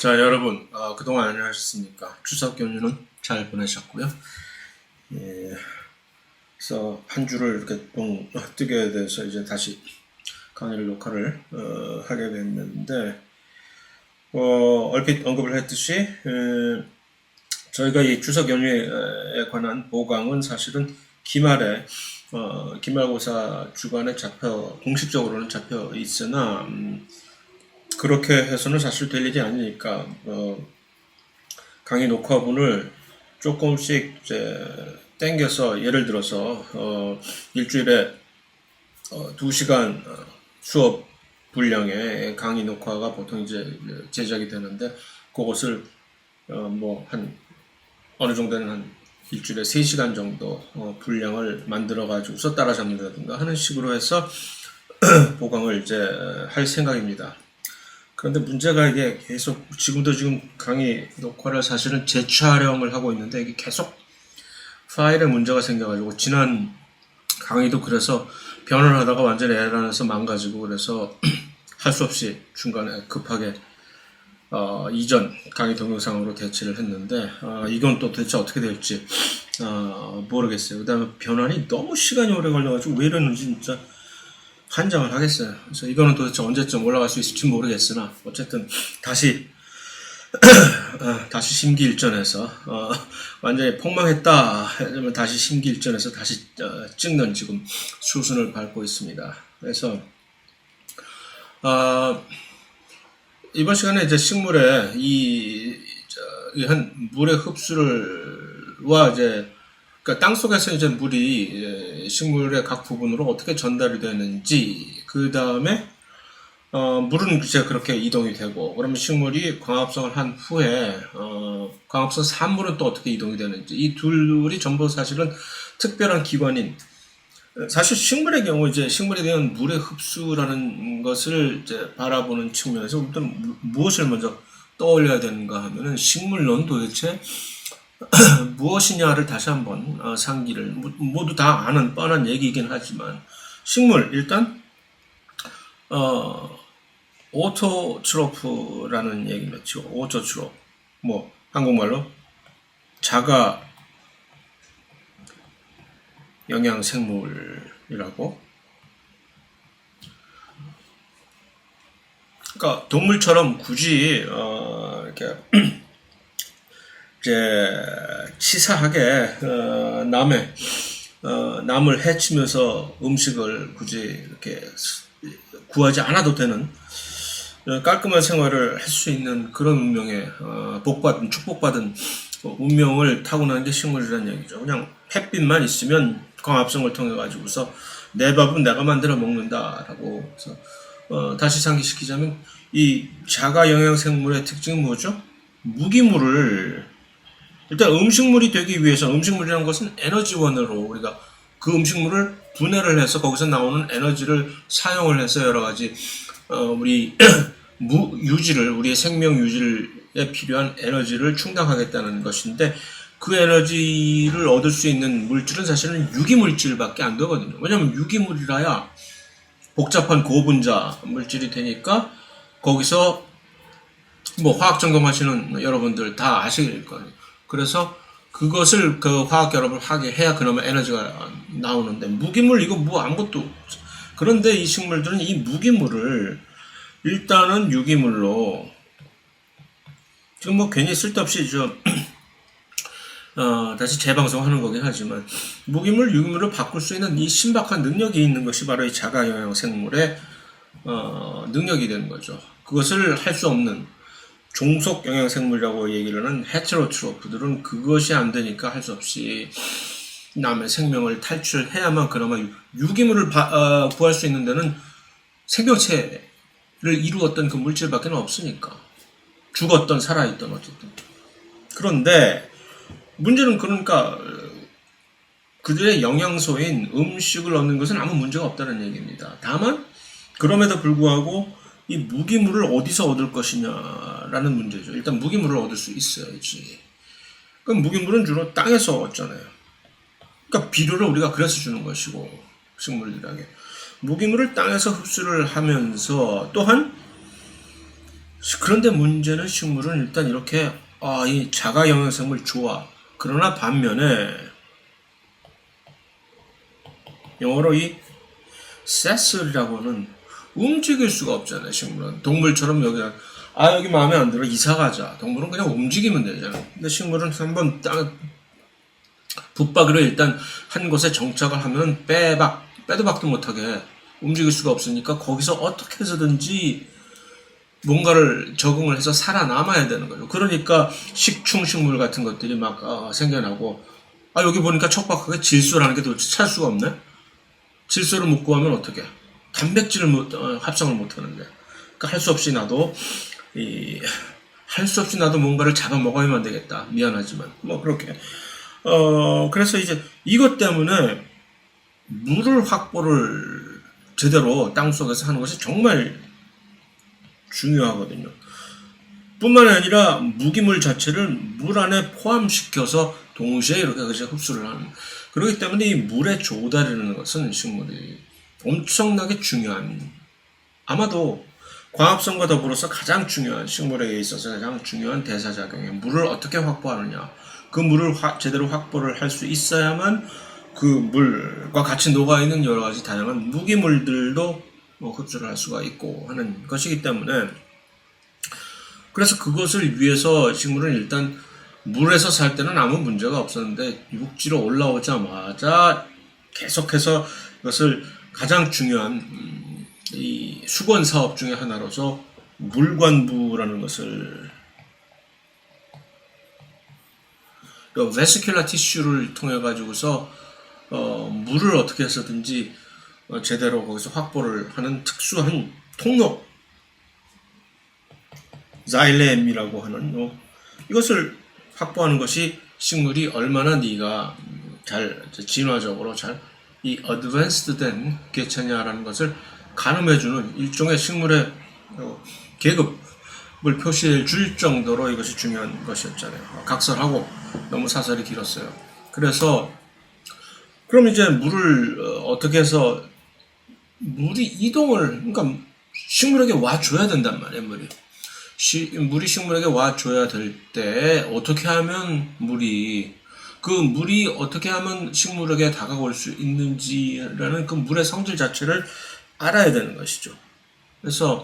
자, 여러분, 그동안 안녕하셨습니까? 추석 연휴는 잘 보내셨고요. 예, 그래서 한 주를 이렇게 뜨게 돼서 이제 다시 강의를 녹화를 하게 됐는데, 얼핏 언급을 했듯이, 저희가 이 추석 연휴에 관한 보강은 사실은 기말에, 기말고사 주간에 공식적으로는 잡혀 있으나, 그렇게 해서는 사실 될 일이 아니니까 강의 녹화분을 조금씩 이제 땡겨서 예를 들어서 일주일에 2시간 수업 분량의 강의 녹화가 보통 이제 제작이 되는데 그것을 뭐 한 어느 정도는 한 일주일에 3시간 정도 분량을 만들어 가지고서 따라잡는다든가 하는 식으로 해서 보강을 이제 할 생각입니다. 그런데 문제가 이게 계속 지금 강의 녹화를 사실은 재촬영을 하고 있는데 이게 계속 파일에 문제가 생겨가지고 지난 강의도 그래서 변환을 하다가 완전히 에러나서 망가지고 그래서 할 수 없이 중간에 급하게 이전 강의 동영상으로 대체를 했는데 이건 또 대체 어떻게 될지 모르겠어요. 그 다음에 변환이 너무 시간이 오래 걸려가지고 왜 이러는지 진짜 환장을 하겠어요. 그래서 이거는 도대체 언제쯤 올라갈 수 있을지 모르겠으나 어쨌든 다시 심기일전해서 완전히 폭망했다 하면 다시 심기일전해서 다시 찍는 지금 수순을 밟고 있습니다. 그래서 이번 시간에 이제 식물에 한 물의 흡수와 이제 그러니까 땅 속에서 이제 물이 식물의 각 부분으로 어떻게 전달이 되는지, 그 다음에 물은 이제 그렇게 이동이 되고, 그러면 식물이 광합성을 한 후에 광합성 산물은 또 어떻게 이동이 되는지, 이 둘이 전부 사실은 특별한 기관인, 사실 식물의 경우 이제 식물에 대한 물의 흡수라는 것을 이제 바라보는 측면에서 우선 무엇을 먼저 떠올려야 되는가 하면은 식물론 도대체 무엇이냐를 다시 한번 상기를, 모두 다 아는 뻔한 얘기이긴 하지만 식물 일단 오토트로프라는 얘기를 했죠. 오토트로프, 뭐 한국말로 자가 영양생물이라고. 그러니까 동물처럼 굳이 이렇게 이제 치사하게 남을 해치면서 음식을 굳이 이렇게 구하지 않아도 되는 깔끔한 생활을 할 수 있는 그런 운명의 축복받은 운명을 타고나는 게 식물이라는 얘기죠. 그냥 햇빛만 있으면 광합성을 통해 가지고서 내 밥은 내가 만들어 먹는다라고 해서 다시 상기시키자면 이 자가 영양생물의 특징은 뭐죠? 무기물을 일단 음식물이 되기 위해서, 음식물이라는 것은 에너지원으로 우리가 그 음식물을 분해를 해서 거기서 나오는 에너지를 사용을 해서 여러 가지 우리 우리의 생명 유지에 필요한 에너지를 충당하겠다는 것인데, 그 에너지를 얻을 수 있는 물질은 사실은 유기물질밖에 안 되거든요. 왜냐하면 유기물이라야 복잡한 고분자 물질이 되니까, 거기서 뭐 화학 점검하시는 여러분들 다 아실 거예요. 그래서 그것을 그 화학 결합을 하게 해야 그나마 에너지가 나오는데, 무기물 이거 뭐 아무것도. 그런데 이 식물들은 이 무기물을 일단은 유기물로, 지금 뭐 괜히 쓸데없이 다시 재방송하는 거긴 하지만 무기물 유기물을 바꿀 수 있는 이 신박한 능력이 있는 것이 바로 이 자가 영양 생물의 능력이 되는 거죠. 그것을 할 수 없는 종속 영양생물이라고 얘기를 하는 헤테로트로프들은 그것이 안 되니까 할 수 없이 남의 생명을 탈출해야만 그나마 유기물을 구할 수 있는 데는 생명체를 이루었던 그 물질밖에 없으니까, 죽었던 살아있던 어쨌든. 그런데 문제는 그러니까 그들의 영양소인 음식을 얻는 것은 아무 문제가 없다는 얘기입니다. 다만 그럼에도 불구하고 이 무기물을 어디서 얻을 것이냐라는 문제죠. 일단 무기물을 얻을 수 있어야지. 그럼 무기물은 주로 땅에서 얻잖아요. 그러니까 비료를 우리가 그래서 주는 것이고, 식물들에게 무기물을 땅에서 흡수를 하면서 또한 그런데 문제는 식물은 일단 이렇게 이 자가 영양성물 좋아. 그러나 반면에 영어로 이 세슬이라고 하는 움직일 수가 없잖아요. 식물은 동물처럼 여기 마음에 안 들어 이사 가자. 동물은 그냥 움직이면 되잖아. 근데 식물은 한번 붙박이로 일단 한 곳에 정착을 하면 빼도 박도 못하게 움직일 수가 없으니까 거기서 어떻게 해서든지 뭔가를 적응을 해서 살아남아야 되는 거죠. 그러니까 식충식물 같은 것들이 막 생겨나고 여기 보니까 척박하게 질소라는 게 도대체 찾을 수가 없네. 질소를 못 구하면 어떻게? 단백질을 합성을 못 하는데. 그러니까 할 수 없이 나도 뭔가를 잡아먹어야만 되겠다. 미안하지만 뭐 그렇게. 그래서 이제 이것 때문에 물을 확보를 제대로 땅속에서 하는 것이 정말 중요하거든요. 뿐만 아니라 무기물 자체를 물 안에 포함시켜서 동시에 이렇게 흡수를 하는. 그렇기 때문에 이 물의 조달이라는 것은 식물이 엄청나게 중요한, 아마도 광합성과 더불어서 가장 중요한, 식물에게 있어서 가장 중요한 대사작용이에요. 물을 어떻게 확보하느냐. 그 물을 제대로 확보를 할 수 있어야만 그 물과 같이 녹아있는 여러 가지 다양한 무기물들도 흡수를 할 수가 있고 하는 것이기 때문에, 그래서 그것을 위해서 식물은 일단 물에서 살 때는 아무 문제가 없었는데 육지로 올라오자마자 계속해서 이것을 가장 중요한 이 수건 사업 중에 하나로서 물관부라는 것을, 베스큘라 티슈를 통해 가지고서 물을 어떻게 해서든지 제대로 거기서 확보를 하는 특수한 통로, 자일렘이라고 하는 이것을 확보하는 것이 식물이 얼마나 네가 잘 진화적으로 잘 이 어드밴스드된 개체냐라는 것을 가늠해주는 일종의 식물의 계급을 표시해 줄 정도로 이것이 중요한 것이었잖아요. 각설하고 너무 사설이 길었어요. 그래서 그럼 이제 물을 어떻게 해서 물이 이동을, 그러니까 식물에게 와줘야 된단 말이에요. 물이 식물에게 와줘야 될 때 어떻게 하면 물이 어떻게 하면 식물에게 다가올 수 있는지라는 그 물의 성질 자체를 알아야 되는 것이죠. 그래서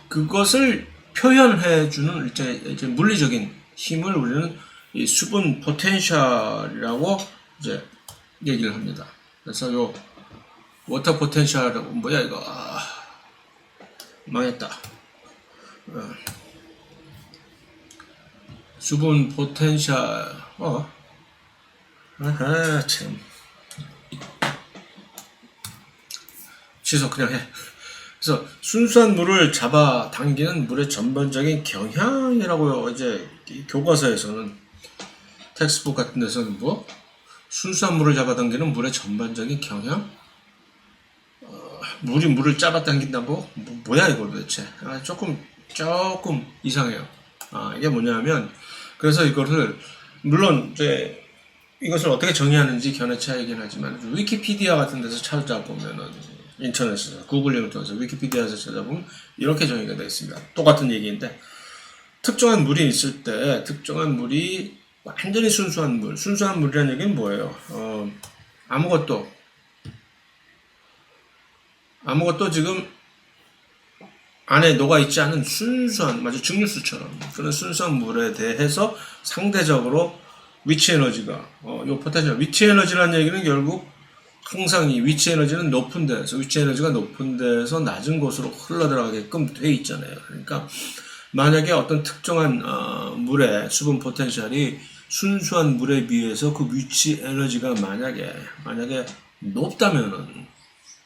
그것을 표현해주는 이제 물리적인 힘을 우리는 이 수분 포텐셜이라고 이제 얘기를 합니다. 그래서 요 워터 포텐셜이라고 뭐야 이거 망했다. 수분 포텐셜 참 취소 그냥 해. 그래서 순수한 물을 잡아당기는 물의 전반적인 경향이라고요. 이제 교과서에서는, 텍스트북 같은 데서는 순수한 물을 잡아당기는 물의 전반적인 경향? 물이 물을 잡아당긴다고? 뭐야 이거 도대체? 조금 이상해요. 이게 뭐냐면, 그래서 이거를 물론 이제 이것을 어떻게 정의하는지 견해 차이긴 하지만 위키피디아 같은 데서 찾아보면은, 인터넷에서 구글링을 통해서 위키피디아에서 찾아보면 이렇게 정의가 되어 있습니다. 똑같은 얘기인데, 특정한 물이 있을 때 특정한 물이 완전히 순수한 물이라는 얘기는 뭐예요? 아무것도 지금 안에 녹아있지 않은 순수한, 마치 증류수처럼 그런 순수한 물에 대해서 상대적으로 위치 에너지가, 요 포텐셜, 위치 에너지라는 얘기는 결국 항상 이 위치 에너지는 높은 데에서, 위치 에너지가 높은 데에서 낮은 곳으로 흘러들어가게끔 돼 있잖아요. 그러니까 만약에 어떤 특정한 물의 수분 포텐셜이 순수한 물에 비해서 그 위치 에너지가 만약에 높다면은,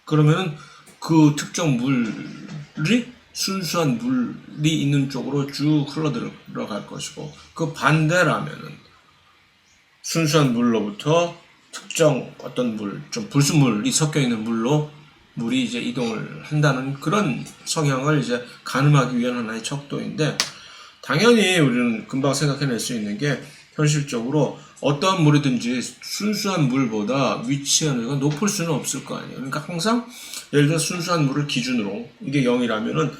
그러면은 그 특정 물이 순수한 물이 있는 쪽으로 쭉 흘러들어갈 것이고, 그 반대라면은 순수한 물로부터 특정 어떤 물, 좀 불순물이 섞여 있는 물로 물이 이제 이동을 한다는 그런 성향을 이제 가늠하기 위한 하나의 척도인데, 당연히 우리는 금방 생각해낼 수 있는 게, 현실적으로 어떠한 물이든지 순수한 물보다 위치 에너지가 높을 수는 없을 거 아니에요. 그러니까 항상 예를 들어 순수한 물을 기준으로 이게 0이라면은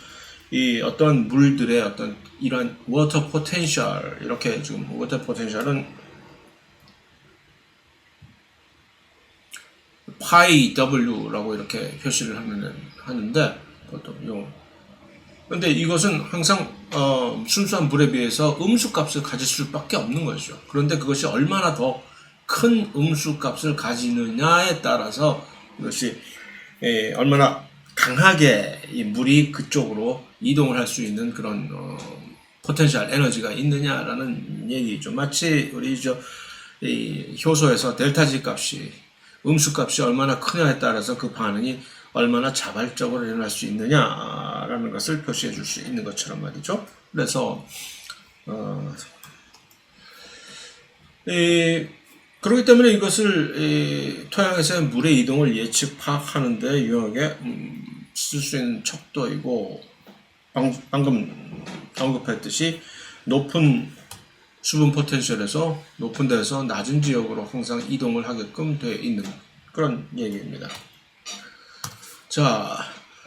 이 어떤 물들의 어떤 이런 워터 포텐셜, 이렇게 지금 워터 포텐셜은 파이 W라고 이렇게 표시를 하는데 보통 근데 이것은 항상 순수한 물에 비해서 음수값을 가질 수밖에 없는 것이죠. 그런데 그것이 얼마나 더 큰 음수값을 가지느냐에 따라서 이것이 얼마나 강하게 이 물이 그쪽으로 이동을 할 수 있는 그런 포텐셜 에너지가 있느냐라는 얘기죠. 마치 우리 이 효소에서 델타 G 값이 음수값이 얼마나 크냐에 따라서 그 반응이 얼마나 자발적으로 일어날 수 있느냐라는 것을 표시해 줄 수 있는 것처럼 말이죠. 그래서 그렇기 때문에 이것을 토양에서의 물의 이동을 예측 파악하는데 유용하게 쓸 수 있는 척도이고, 방금 언급했듯이 높은 수분 포텐셜에서 높은 데서 낮은 지역으로 항상 이동을 하게끔 되어 있는 그런 얘기입니다. 자,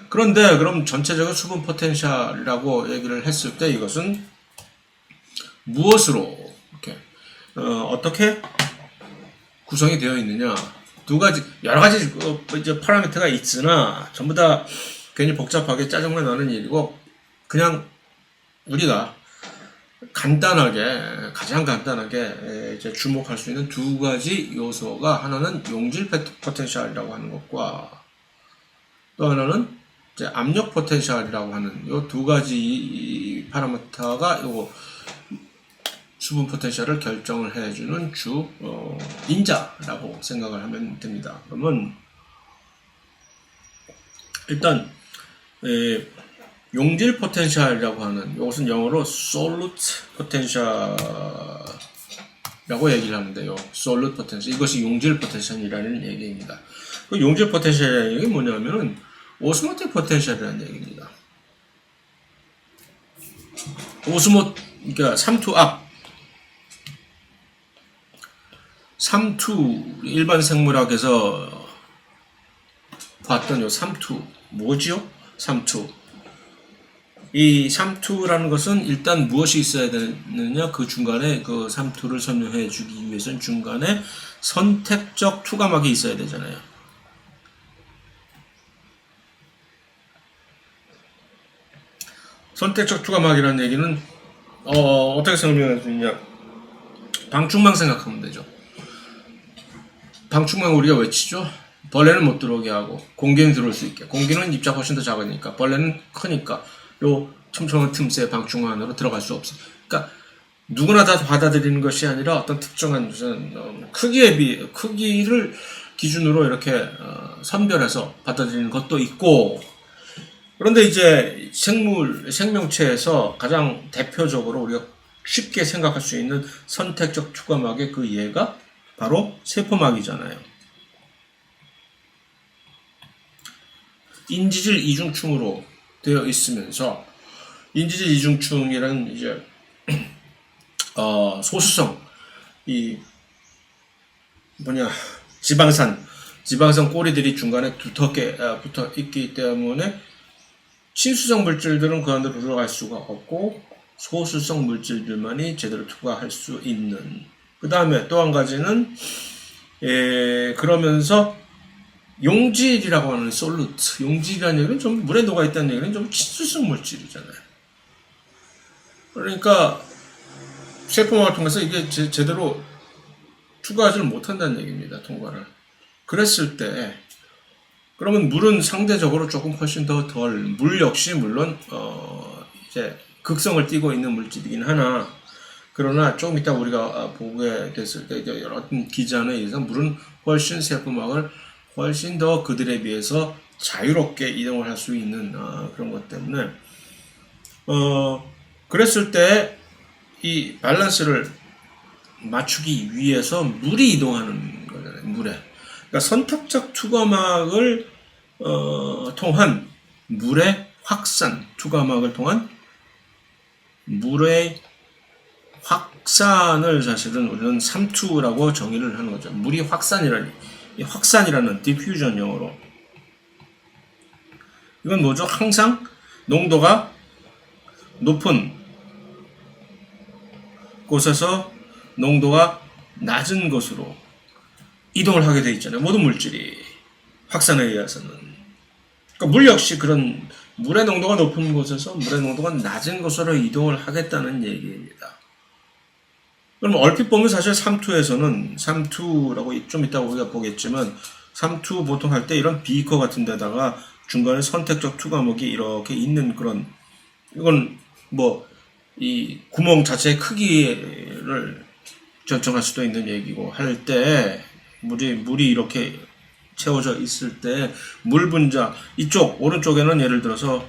그런데 그럼 전체적인 수분 포텐셜이라고 얘기를 했을 때 이것은 무엇으로 이렇게 어떻게 구성이 되어 있느냐, 두 가지, 여러 가지 이제 파라미터가 있으나 전부 다 괜히 복잡하게 짜증만 나는 일이고, 그냥 우리가 간단하게, 가장 간단하게 이제 주목할 수 있는 두 가지 요소가, 하나는 용질 포텐셜이라고 하는 것과 또 하나는 이제 압력 포텐셜이라고 하는 요 두 가지 파라미터가 요거 수분 포텐셜을 결정을 해주는 주 인자라고 생각을 하면 됩니다. 그러면 일단 용질 포텐셜이라고 하는, 이것은 영어로 solute potential이라고 얘기를 하는데요. solute potential, 이것이 용질 포텐셜이라는 얘기입니다. 그 용질 포텐셜이라는 얘기는 뭐냐면은 오스모틱 포텐셜이라는 얘기입니다. 그러니까 삼투 일반 생물학에서 봤던 요 삼투 뭐지요? 삼투. 이 삼투라는 것은 일단 무엇이 있어야 되느냐, 그 중간에 그 삼투를 설명해 주기 위해서는 중간에 선택적 투과막이 있어야 되잖아요. 선택적 투과막이라는 얘기는 어떻게 설명할 수 있냐, 방충망 생각하면 되죠. 방충망 우리가 외치죠. 벌레는 못 들어오게 하고 공기는 들어올 수 있게. 공기는 입자가 훨씬 더 작으니까, 벌레는 크니까 요 촘촘한 틈새 방충망 안으로 들어갈 수 없어. 그러니까 누구나 다 받아들이는 것이 아니라 어떤 특정한 무슨 크기를 기준으로 이렇게 선별해서 받아들이는 것도 있고. 그런데 이제 생명체에서 가장 대표적으로 우리가 쉽게 생각할 수 있는 선택적 투과막의 그 예가 바로 세포막이잖아요. 인지질 이중충으로 되어 있으면서, 인지질 이중충이라는 이제 소수성, 지방산 꼬리들이 중간에 두텁게 붙어 있기 때문에 친수성 물질들은 그 안으로 들어갈 수가 없고 소수성 물질들만이 제대로 투과할 수 있는. 그 다음에 또 한 가지는 그러면서 용질이라고 하는 솔루트, 용질이라는 얘기는 좀 물에 녹아있다는 얘기는 좀 친수성 물질이잖아요. 그러니까 세포막을 통해서 이게 제대로 투과하지를 못한다는 얘기입니다. 통과를. 그랬을 때 그러면 물은 상대적으로 조금 훨씬 더 덜, 물 역시 물론 이제 극성을 띠고 있는 물질이긴 하나, 그러나 조금 이따 우리가 보게 됐을 때 이제 여러 기전에 의해서 물은 훨씬 세포막을 훨씬 더 그들에 비해서 자유롭게 이동을 할 수 있는 그런 것 때문에 그랬을 때 이 밸런스를 맞추기 위해서 물이 이동하는 거잖아요. 물에. 그러니까 선택적 투과막을 통한 물의 확산, 투과막을 통한 물의 확산을 사실은 우리는 삼투라고 정의를 하는 거죠. 물이 확산이라는 디퓨전 영어로. 이건 뭐죠? 항상 농도가 높은 곳에서 농도가 낮은 곳으로 이동을 하게 되어 있잖아요. 모든 물질이 확산에 의해서는. 그러니까 물 역시 그런 물의 농도가 높은 곳에서 물의 농도가 낮은 곳으로 이동을 하겠다는 얘기입니다. 그럼 얼핏 보면 사실 삼투에서는 삼투라고 좀 이따 우리가 보겠지만 삼투 보통 할 때 이런 비커 같은 데다가 중간에 선택적 투 과목이 이렇게 있는 그런 이건 뭐 이 구멍 자체의 크기를 결정할 수도 있는 얘기고 할 때 물이 이렇게 채워져 있을 때 물 분자 이쪽 오른쪽에는 예를 들어서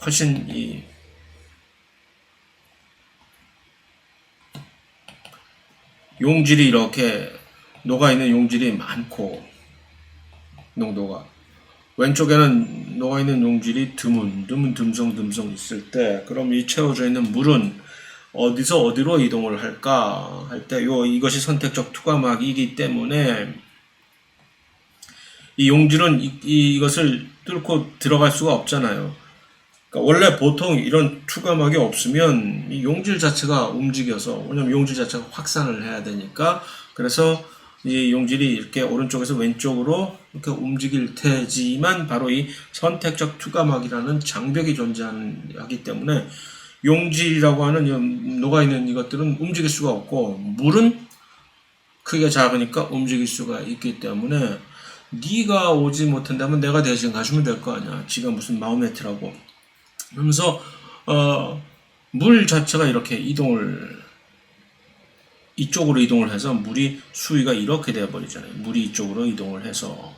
훨씬 이 용질이 이렇게 녹아있는 용질이 많고 농도가 왼쪽에는 녹아있는 용질이 드문 듬성 있을 때 그럼 이 채워져 있는 물은 어디서 어디로 이동을 할까 할 때 이것이 선택적 투과막이기 때문에 이 용질은 이것을 뚫고 들어갈 수가 없잖아요. 그러니까 원래 보통 이런 투과막이 없으면 이 용질 자체가 움직여서 왜냐면 용질 자체가 확산을 해야 되니까 그래서 이 용질이 이렇게 오른쪽에서 왼쪽으로 이렇게 움직일 테지만 바로 이 선택적 투과막이라는 장벽이 존재하기 때문에 용질이라고 하는 녹아있는 이것들은 움직일 수가 없고 물은 크기가 작으니까 움직일 수가 있기 때문에 네가 오지 못한다면 내가 대신 가주면 될 거 아니야. 지가 무슨 마호메트라고. 그러면서 물 자체가 이렇게 이쪽으로 이동을 해서 물이 수위가 이렇게 되어버리잖아요. 물이 이쪽으로 이동을 해서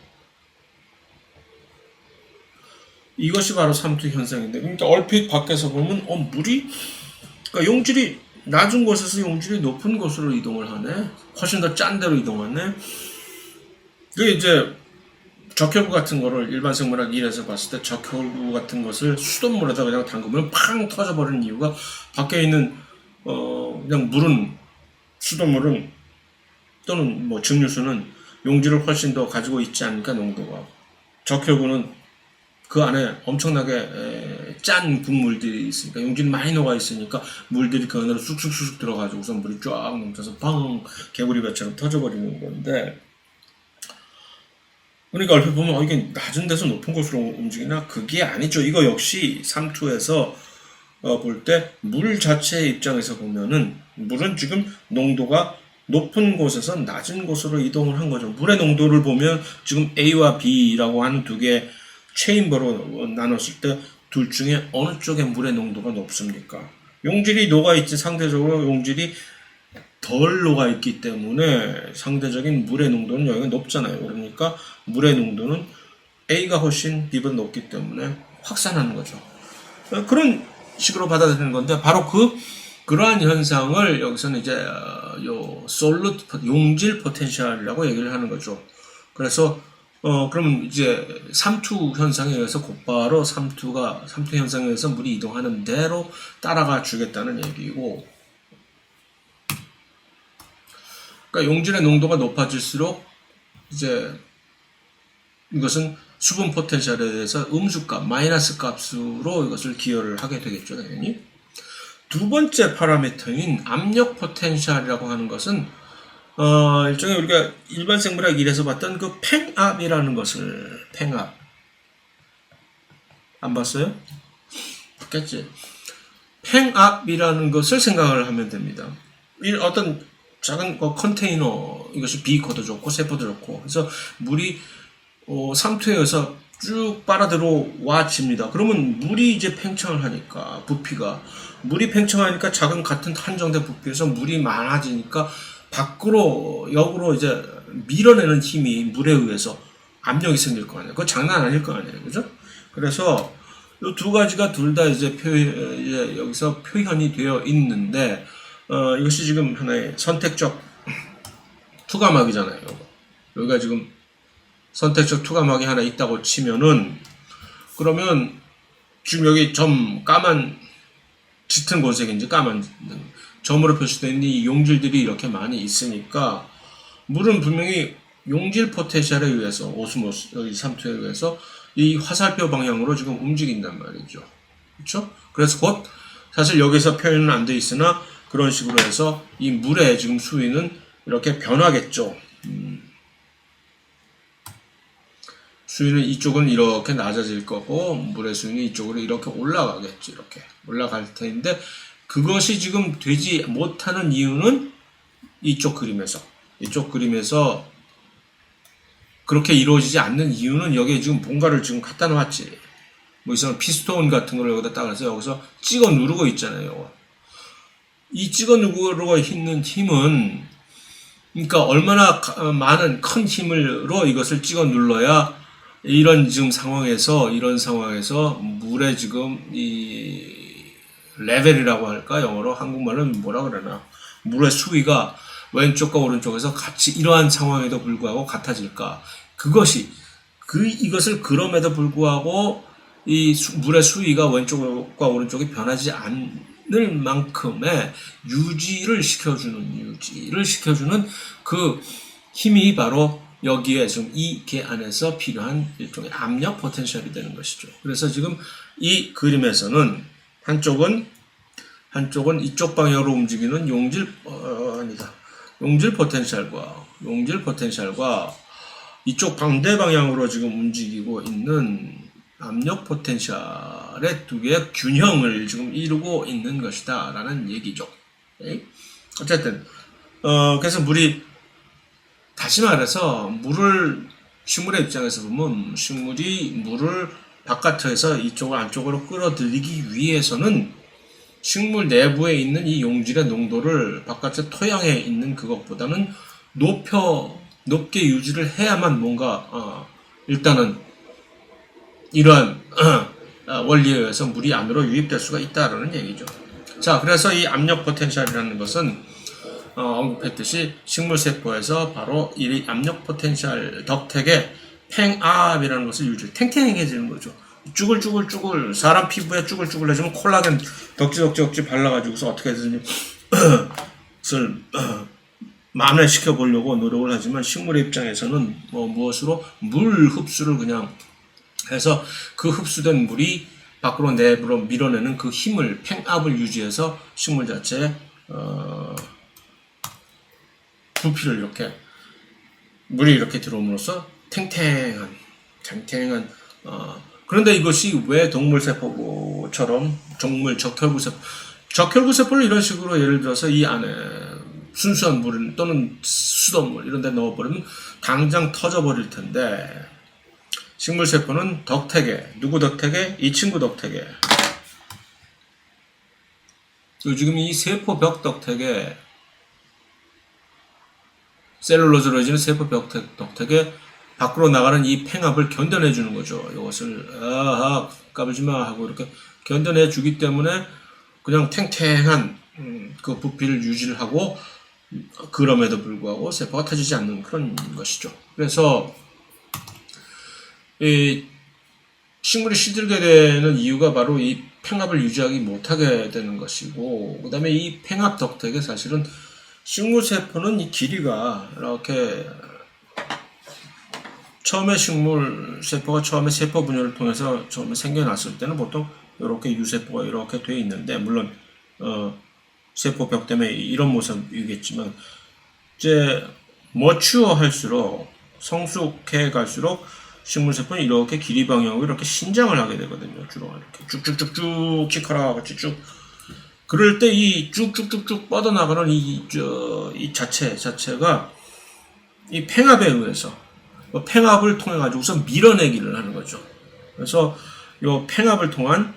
이것이 바로 삼투 현상인데 그러니까 얼핏 밖에서 보면 그러니까 용질이 낮은 곳에서 용질이 높은 곳으로 이동을 하네. 훨씬 더 짠 데로 이동하네. 그게 이제 적혈구 같은 거를 일반 생물학 1에서 봤을 때 적혈구 같은 것을 수돗물에다 그냥 담그면 팡 터져버리는 이유가 밖에 있는 그냥 수돗물은 또는 뭐 증류수는 용질을 훨씬 더 가지고 있지 않으니까 농도가 적혈구는 그 안에 엄청나게 짠 국물들이 있으니까 용질이 많이 녹아 있으니까 물들이 그 안으로 쑥쑥 들어가지고서 물이 쫙 넘쳐서 팡 개구리배처럼 터져버리는 건데 그러니까 얼핏 보면 이게 낮은 데서 높은 곳으로 움직이나 그게 아니죠. 이거 역시 삼투에서 볼 때 물 자체의 입장에서 보면은 물은 지금 농도가 높은 곳에서 낮은 곳으로 이동을 한 거죠. 물의 농도를 보면 지금 A와 B라고 하는 두 개의 체인버로 나눴을 때 둘 중에 어느 쪽에 물의 농도가 높습니까? 용질이 녹아있지 상대적으로 용질이 덜 녹아있기 때문에 상대적인 물의 농도는 여기가 높잖아요. 그러니까 물의 농도는 A가 훨씬 B보다 높기 때문에 확산하는 거죠. 그런 식으로 받아들이는 건데 바로 그러한 현상을 여기서는 이제 용질 포텐셜이라고 얘기를 하는 거죠. 그래서 그러면 이제 삼투 현상에 의해서 곧바로 삼투 현상에 의해서 물이 이동하는 대로 따라가 주겠다는 얘기고 그러니까 용질의 농도가 높아질수록 이제 이것은 수분 포텐셜에 대해서 음수값, 마이너스 값으로 이것을 기여를 하게 되겠죠, 당연히. 두 번째 파라미터인 압력 포텐셜이라고 하는 것은 일종의 우리가 일반 생물학 1에서 봤던 그 팽압이라는 것을 팽압 안 봤어요? 봤겠지? 팽압이라는 것을 생각을 하면 됩니다. 어떤 작은 컨테이너 이것이 비커도 좋고 세포도 좋고 그래서 물이 삼투에 의해서 쭉 빨아들어와집니다. 그러면 물이 이제 팽창을 하니까 물이 팽창하니까 작은 같은 한정된 부피에서 물이 많아지니까 역으로 이제 밀어내는 힘이 물에 의해서 압력이 생길 거 아니에요. 그거 장난 아닐 거 아니에요. 그죠? 그래서 이 두 가지가 둘 다 이제 여기서 표현이 되어 있는데, 이것이 지금 하나의 선택적 투과막이잖아요. 여기가 지금 선택적 투과막이 하나 있다고 치면은, 그러면 지금 여기 까만 짙은 본색인지 까만 점으로 표시되어 있는 이 용질들이 이렇게 많이 있으니까 물은 분명히 용질 포텐셜에 의해서 오스모스 여기 삼투에 의해서 이 화살표 방향으로 지금 움직인단 말이죠. 그렇죠? 그래서 곧 사실 여기서 표현은 안 돼 있으나 그런 식으로 해서 이 물의 지금 수위는 이렇게 변하겠죠. 수위는 이쪽은 이렇게 낮아질 거고 물의 수위는 이쪽으로 이렇게 올라가겠죠. 이렇게 올라갈 텐데 그것이 지금 되지 못하는 이유는 이쪽 그림에서 그렇게 이루어지지 않는 이유는 여기에 지금 뭔가를 지금 갖다 놨지. 뭐 이상한 피스톤 같은 걸 여기다 따라서 여기서 찍어 누르고 있잖아요. 이 찍어 누르고 있는 힘은 그러니까 얼마나 많은 큰 힘으로 이것을 찍어 눌러야 이런 상황에서 물의 지금 이 레벨이라고 할까 영어로 한국말은 뭐라 그러나 물의 수위가 왼쪽과 오른쪽에서 같이 이러한 상황에도 불구하고 같아질까? 이것을 그럼에도 불구하고 이 물의 수위가 왼쪽과 오른쪽이 변하지 않을 만큼의 유지를 시켜주는 그 힘이 바로 여기에 지금 이 개 안에서 필요한 일종의 압력 포텐셜이 되는 것이죠. 그래서 지금 이 그림에서는 한쪽은 이쪽 방향으로 움직이는 용질 포텐셜과 이쪽 반대 방향으로 지금 움직이고 있는 압력 포텐셜의 두 개의 균형을 지금 이루고 있는 것이다 라는 얘기죠. 어쨌든 그래서 다시 말해서 식물의 입장에서 보면 식물이 물을 바깥에서 이쪽을 안쪽으로 끌어들이기 위해서는 식물 내부에 있는 이 용질의 농도를 바깥의 토양에 있는 그것보다는 높게 유지를 해야만 뭔가 일단은 이러한 원리에 의해서 물이 안으로 유입될 수가 있다라는 얘기죠. 자, 그래서 이 압력 포텐셜이라는 것은 언급했듯이 식물세포에서 바로 이 압력 포텐셜 덕택의 팽압이라는 것을 탱탱해지는 거죠. 쭈글쭈글 사람 피부에 쭈글쭈글해지면 콜라겐 덕지 발라가지고서 어떻게 해서든지 그것을 만회시켜 보려고 노력을 하지만 식물의 입장에서는 무엇으로 물 흡수를 그냥 해서 그 흡수된 물이 밖으로 내부로 밀어내는 그 힘을 팽압을 유지해서 식물 자체에 부피를 물이 이렇게 들어옴으로써 탱탱한 그런데 이것이 왜 동물세포처럼 적혈구세포를 이런 식으로 예를 들어서 이 안에 순수한 물 또는 수돗물 이런 데 넣어버리면 당장 터져버릴 텐데 식물세포는 누구 덕택에? 이 친구 덕택에 지금 이 세포벽 덕택에 셀룰로즈로 이어지는 세포벽 덕택에 밖으로 나가는 이 팽압을 견뎌내 주는 거죠. 이것을 까불지 마 하고 이렇게 견뎌내 주기 때문에 그냥 탱탱한 그 부피를 유지를 하고 그럼에도 불구하고 세포가 터지지 않는 그런 것이죠. 그래서 이 식물이 시들게 되는 이유가 바로 이 팽압을 유지하기 못하게 되는 것이고 그 다음에 이 팽압 덕택에 사실은 식물세포는 이 길이가 이렇게 처음에 식물세포가 처음에 세포 분열을 통해서 처음에 생겨났을 때는 보통 이렇게 유세포가 이렇게 되어 있는데 물론 세포벽 때문에 이런 모습이겠지만 이제 머추어할수록 성숙해 갈수록 식물세포는 이렇게 길이 방향으로 이렇게 신장을 하게 되거든요. 주로 이렇게 쭉쭉쭉쭉 치카라 같이 쭉 그럴 때 이 쭉쭉쭉쭉 뻗어나가는 이 자체가 이 팽압에 의해서 팽압을 통해 가지고서 밀어내기를 하는 거죠. 그래서 이 팽압을 통한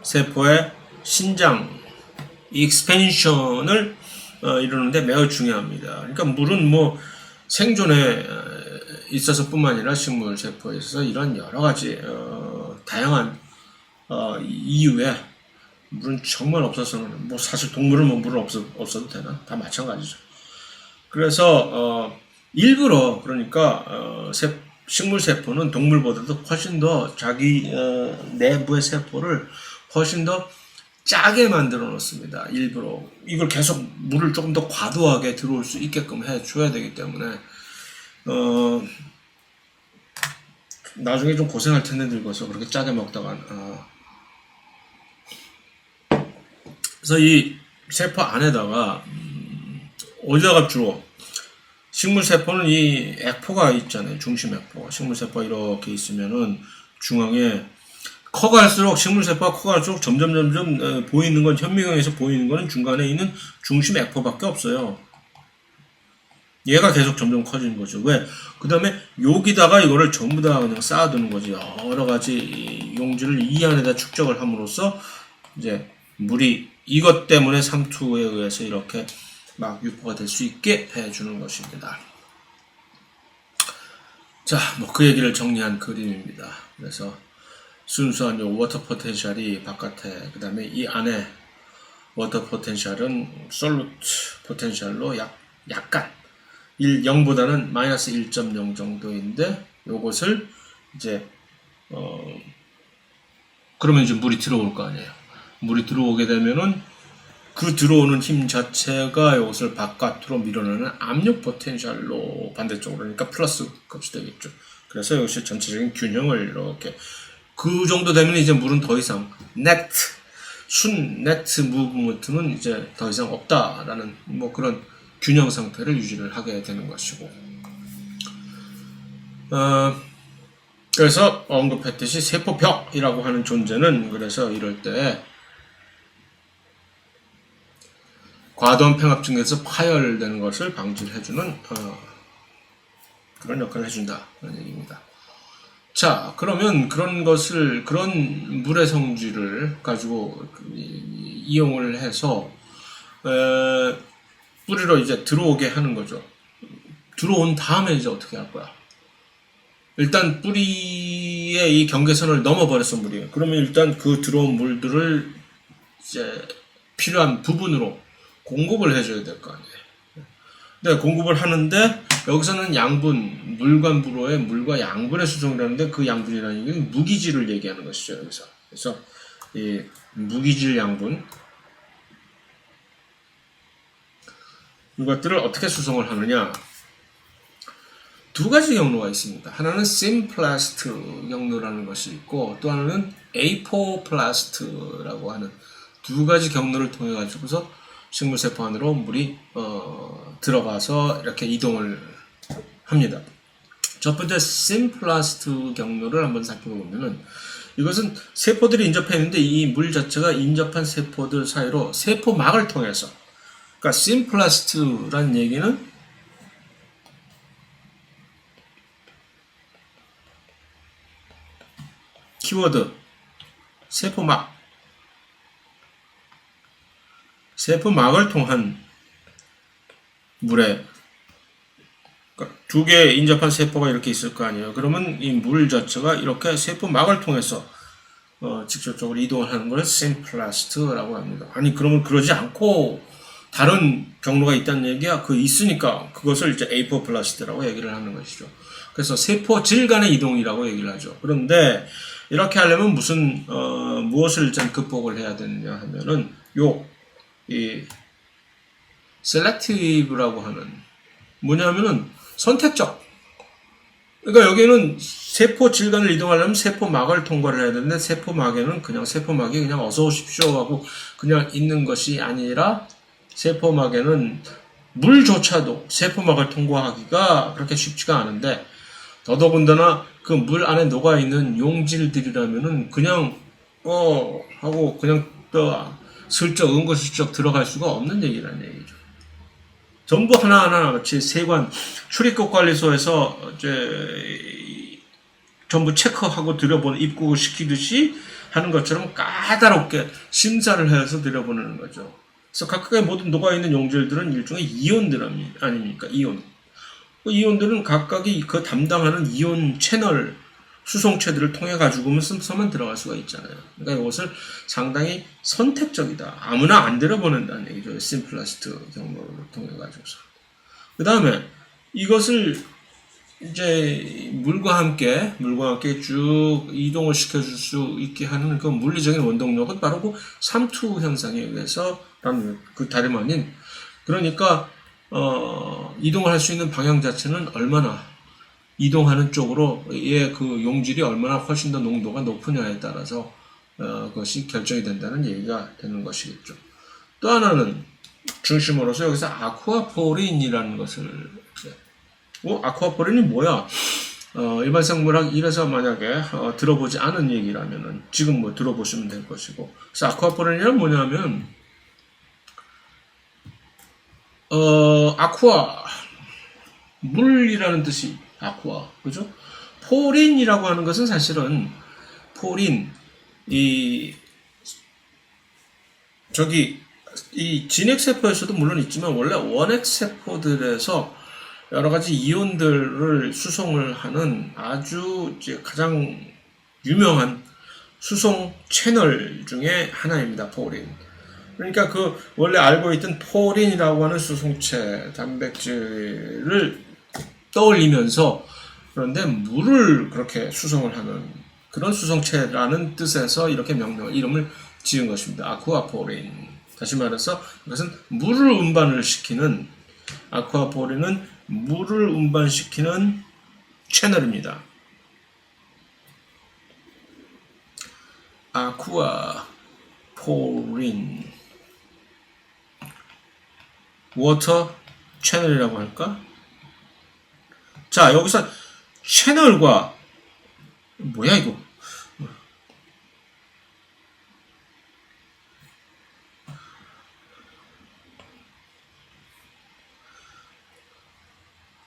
세포의 신장, 익스펜션을 이루는데 매우 중요합니다. 그러니까 물은 생존에 있어서뿐만 아니라 식물 세포에 있어서 이런 여러 가지 다양한 이유에 물은 정말 없어서는 사실 동물은 물은 없어도 되나 다 마찬가지죠. 그래서 일부러 그러니까 식물 세포는 동물보다도 훨씬 더 자기 내부의 세포를 훨씬 더 짜게 만들어 놓습니다. 일부러 이걸 계속 물을 조금 더 과도하게 들어올 수 있게끔 해줘야 되기 때문에 나중에 좀 고생할 텐데 늙어서 그렇게 짜게 먹다가 그래서 이 세포 안에다가 어디다가 주로 식물세포는 이 액포가 있잖아요. 중심액포. 식물세포가 이렇게 있으면은 중앙에 커갈수록 식물세포가 커갈수록 점점 보이는 건 현미경에서 보이는 거는 중간에 있는 중심액포밖에 없어요. 얘가 계속 점점 커지는 거죠. 왜? 그 다음에 여기다가 이거를 전부 다 그냥 쌓아두는 거지. 여러 가지 용지를 이 안에다 축적을 함으로써 이제 물이 이것 때문에 삼투에 의해서 이렇게 막 유포가 될 수 있게 해주는 것입니다. 자, 뭐 그 얘기를 정리한 그림입니다. 그래서 순수한 요 워터 포텐셜이 바깥에, 그 다음에 이 안에 워터 포텐셜은 솔루트 포텐셜로 약간 0보다는 마이너스 1.0 정도인데 요것을 이제 그러면 이제 물이 들어올 거 아니에요. 물이 들어오게 되면은 그 들어오는 힘 자체가 이것을 바깥으로 밀어내는 압력 포텐셜로 반대쪽으로, 그러니까 플러스 값이 되겠죠. 그래서 이것이 전체적인 균형을 이렇게 그 정도 되면 이제 물은 더 이상 네트 무브먼트는 이제 더 이상 없다라는 뭐 그런 균형 상태를 유지를 하게 되는 것이고, 그래서 언급했듯이 세포벽이라고 하는 존재는 그래서 이럴 때 과도한 평합 중에서 파열되는 것을 방지를 해주는 그런 역할을 해준다 그런 얘기입니다. 자, 그러면 그런 물의 성질을 가지고 이용을 해서 뿌리로 이제 들어오게 하는 거죠. 들어온 다음에 이제 어떻게 할 거야? 일단 뿌리의 이 경계선을 넘어버렸어, 물이. 그러면 일단 그 들어온 물들을 이제 필요한 부분으로 공급을 해줘야 될 거 아니에요. 네, 공급을 하는데 여기서는 양분, 물관부로의 물과 양분의 수송이라는데 그 양분이라는 얘기는 무기질을 얘기하는 것이죠, 여기서. 그래서 이 무기질 양분, 이것들을 어떻게 수송을 하느냐? 두 가지 경로가 있습니다. 하나는 심플라스트 경로라는 것이 있고, 또 하나는 에이포플라스트라고 하는 두 가지 경로를 통해 가지고서 식물세포 안으로 물이 들어가서 이렇게 이동을 합니다. 첫 번째 심플라스트 경로를 한번 살펴보면은, 이것은 세포들이 인접해 있는데 이 물 자체가 인접한 세포들 사이로 세포막을 통해서, 그러니까 심플라스트란 얘기는 키워드 세포막을 통한 물에, 그러니까 두 개의 인접한 세포가 이렇게 있을 거 아니에요. 그러면 이 물 자체가 이렇게 세포막을 통해서 직접적으로 이동을 하는 걸 심플라스트라고 합니다. 아니, 그러면 그러지 않고 다른 경로가 있다는 얘기야. 그 있으니까 그것을 이제 에이포플라스트라고 얘기를 하는 것이죠. 그래서 세포질 간의 이동이라고 얘기를 하죠. 그런데 이렇게 하려면 무엇을 일단 극복을 해야 되느냐 하면은 이 셀렉티브라고 하는 뭐냐면은 선택적. 그러니까 여기는 세포 질간을 이동하려면 세포막을 통과를 해야 되는데 세포막에는 그냥 세포막이 그냥 어서 오십시오 하고 그냥 있는 것이 아니라 세포막에는 물조차도 세포막을 통과하기가 그렇게 쉽지가 않은데 더더군다나 그 물 안에 녹아있는 용질들이라면은 그냥 하고 그냥 또 슬쩍 은근슬쩍 들어갈 수가 없는 얘기라는 얘기죠. 전부 하나하나 같이 세관 출입국 관리소에서 이제 전부 체크하고 들여보는 입국을 시키듯이 하는 것처럼 까다롭게 심사를 해서 들여보내는 거죠. 그래서 각각의 모든 녹아있는 용질들은 일종의 이온들 아닙니까? 그 이온들은 각각이 그 담당하는 이온 채널 수송체들을 통해 가지고서만 들어갈 수가 있잖아요. 그러니까 이것을 상당히 선택적이다. 아무나 안 들어보낸다는 얘기죠. 심플라스트 경로를 통해 가지고서. 그 다음에 이것을 이제 물과 함께 쭉 이동을 시켜줄 수 있게 하는 그 물리적인 원동력은 바로 그 삼투 현상에 의해서 그 다름 아닌, 그러니까 이동을 할 수 있는 방향 자체는 얼마나 이동하는 쪽으로의 그 용질이 얼마나 훨씬 더 농도가 높으냐에 따라서 그것이 결정이 된다는 얘기가 되는 것이겠죠. 또 하나는 중심으로서 여기서 아쿠아포린이라는 것을 아쿠아포린이 뭐야? 일반 생물학 1에서 만약에 들어보지 않은 얘기라면은 지금 뭐 들어보시면 될 것이고, 그래서 아쿠아포린이란 뭐냐면 아쿠아 물이라는 뜻이 아쿠아, 그죠? 포린이라고 하는 것은 사실은 포린 이 진핵세포에서도 물론 있지만 원래 원핵세포들에서 여러 가지 이온들을 수송을 하는 아주 이제 가장 유명한 수송 채널 중에 하나입니다. 포린. 그러니까 그 원래 알고 있던 포린이라고 하는 수송체 단백질을 떠올리면서, 그런데 물을 그렇게 수송을 하는 그런 수송체라는 뜻에서 이렇게 이름을 지은 것입니다. 아쿠아포린. 다시 말해서 이것은 물을 운반을 시키는, 아쿠아포린은 물을 운반시키는 채널입니다. 아쿠아포린 워터 채널이라고 할까? 자, 여기서 채널과 뭐야 이거?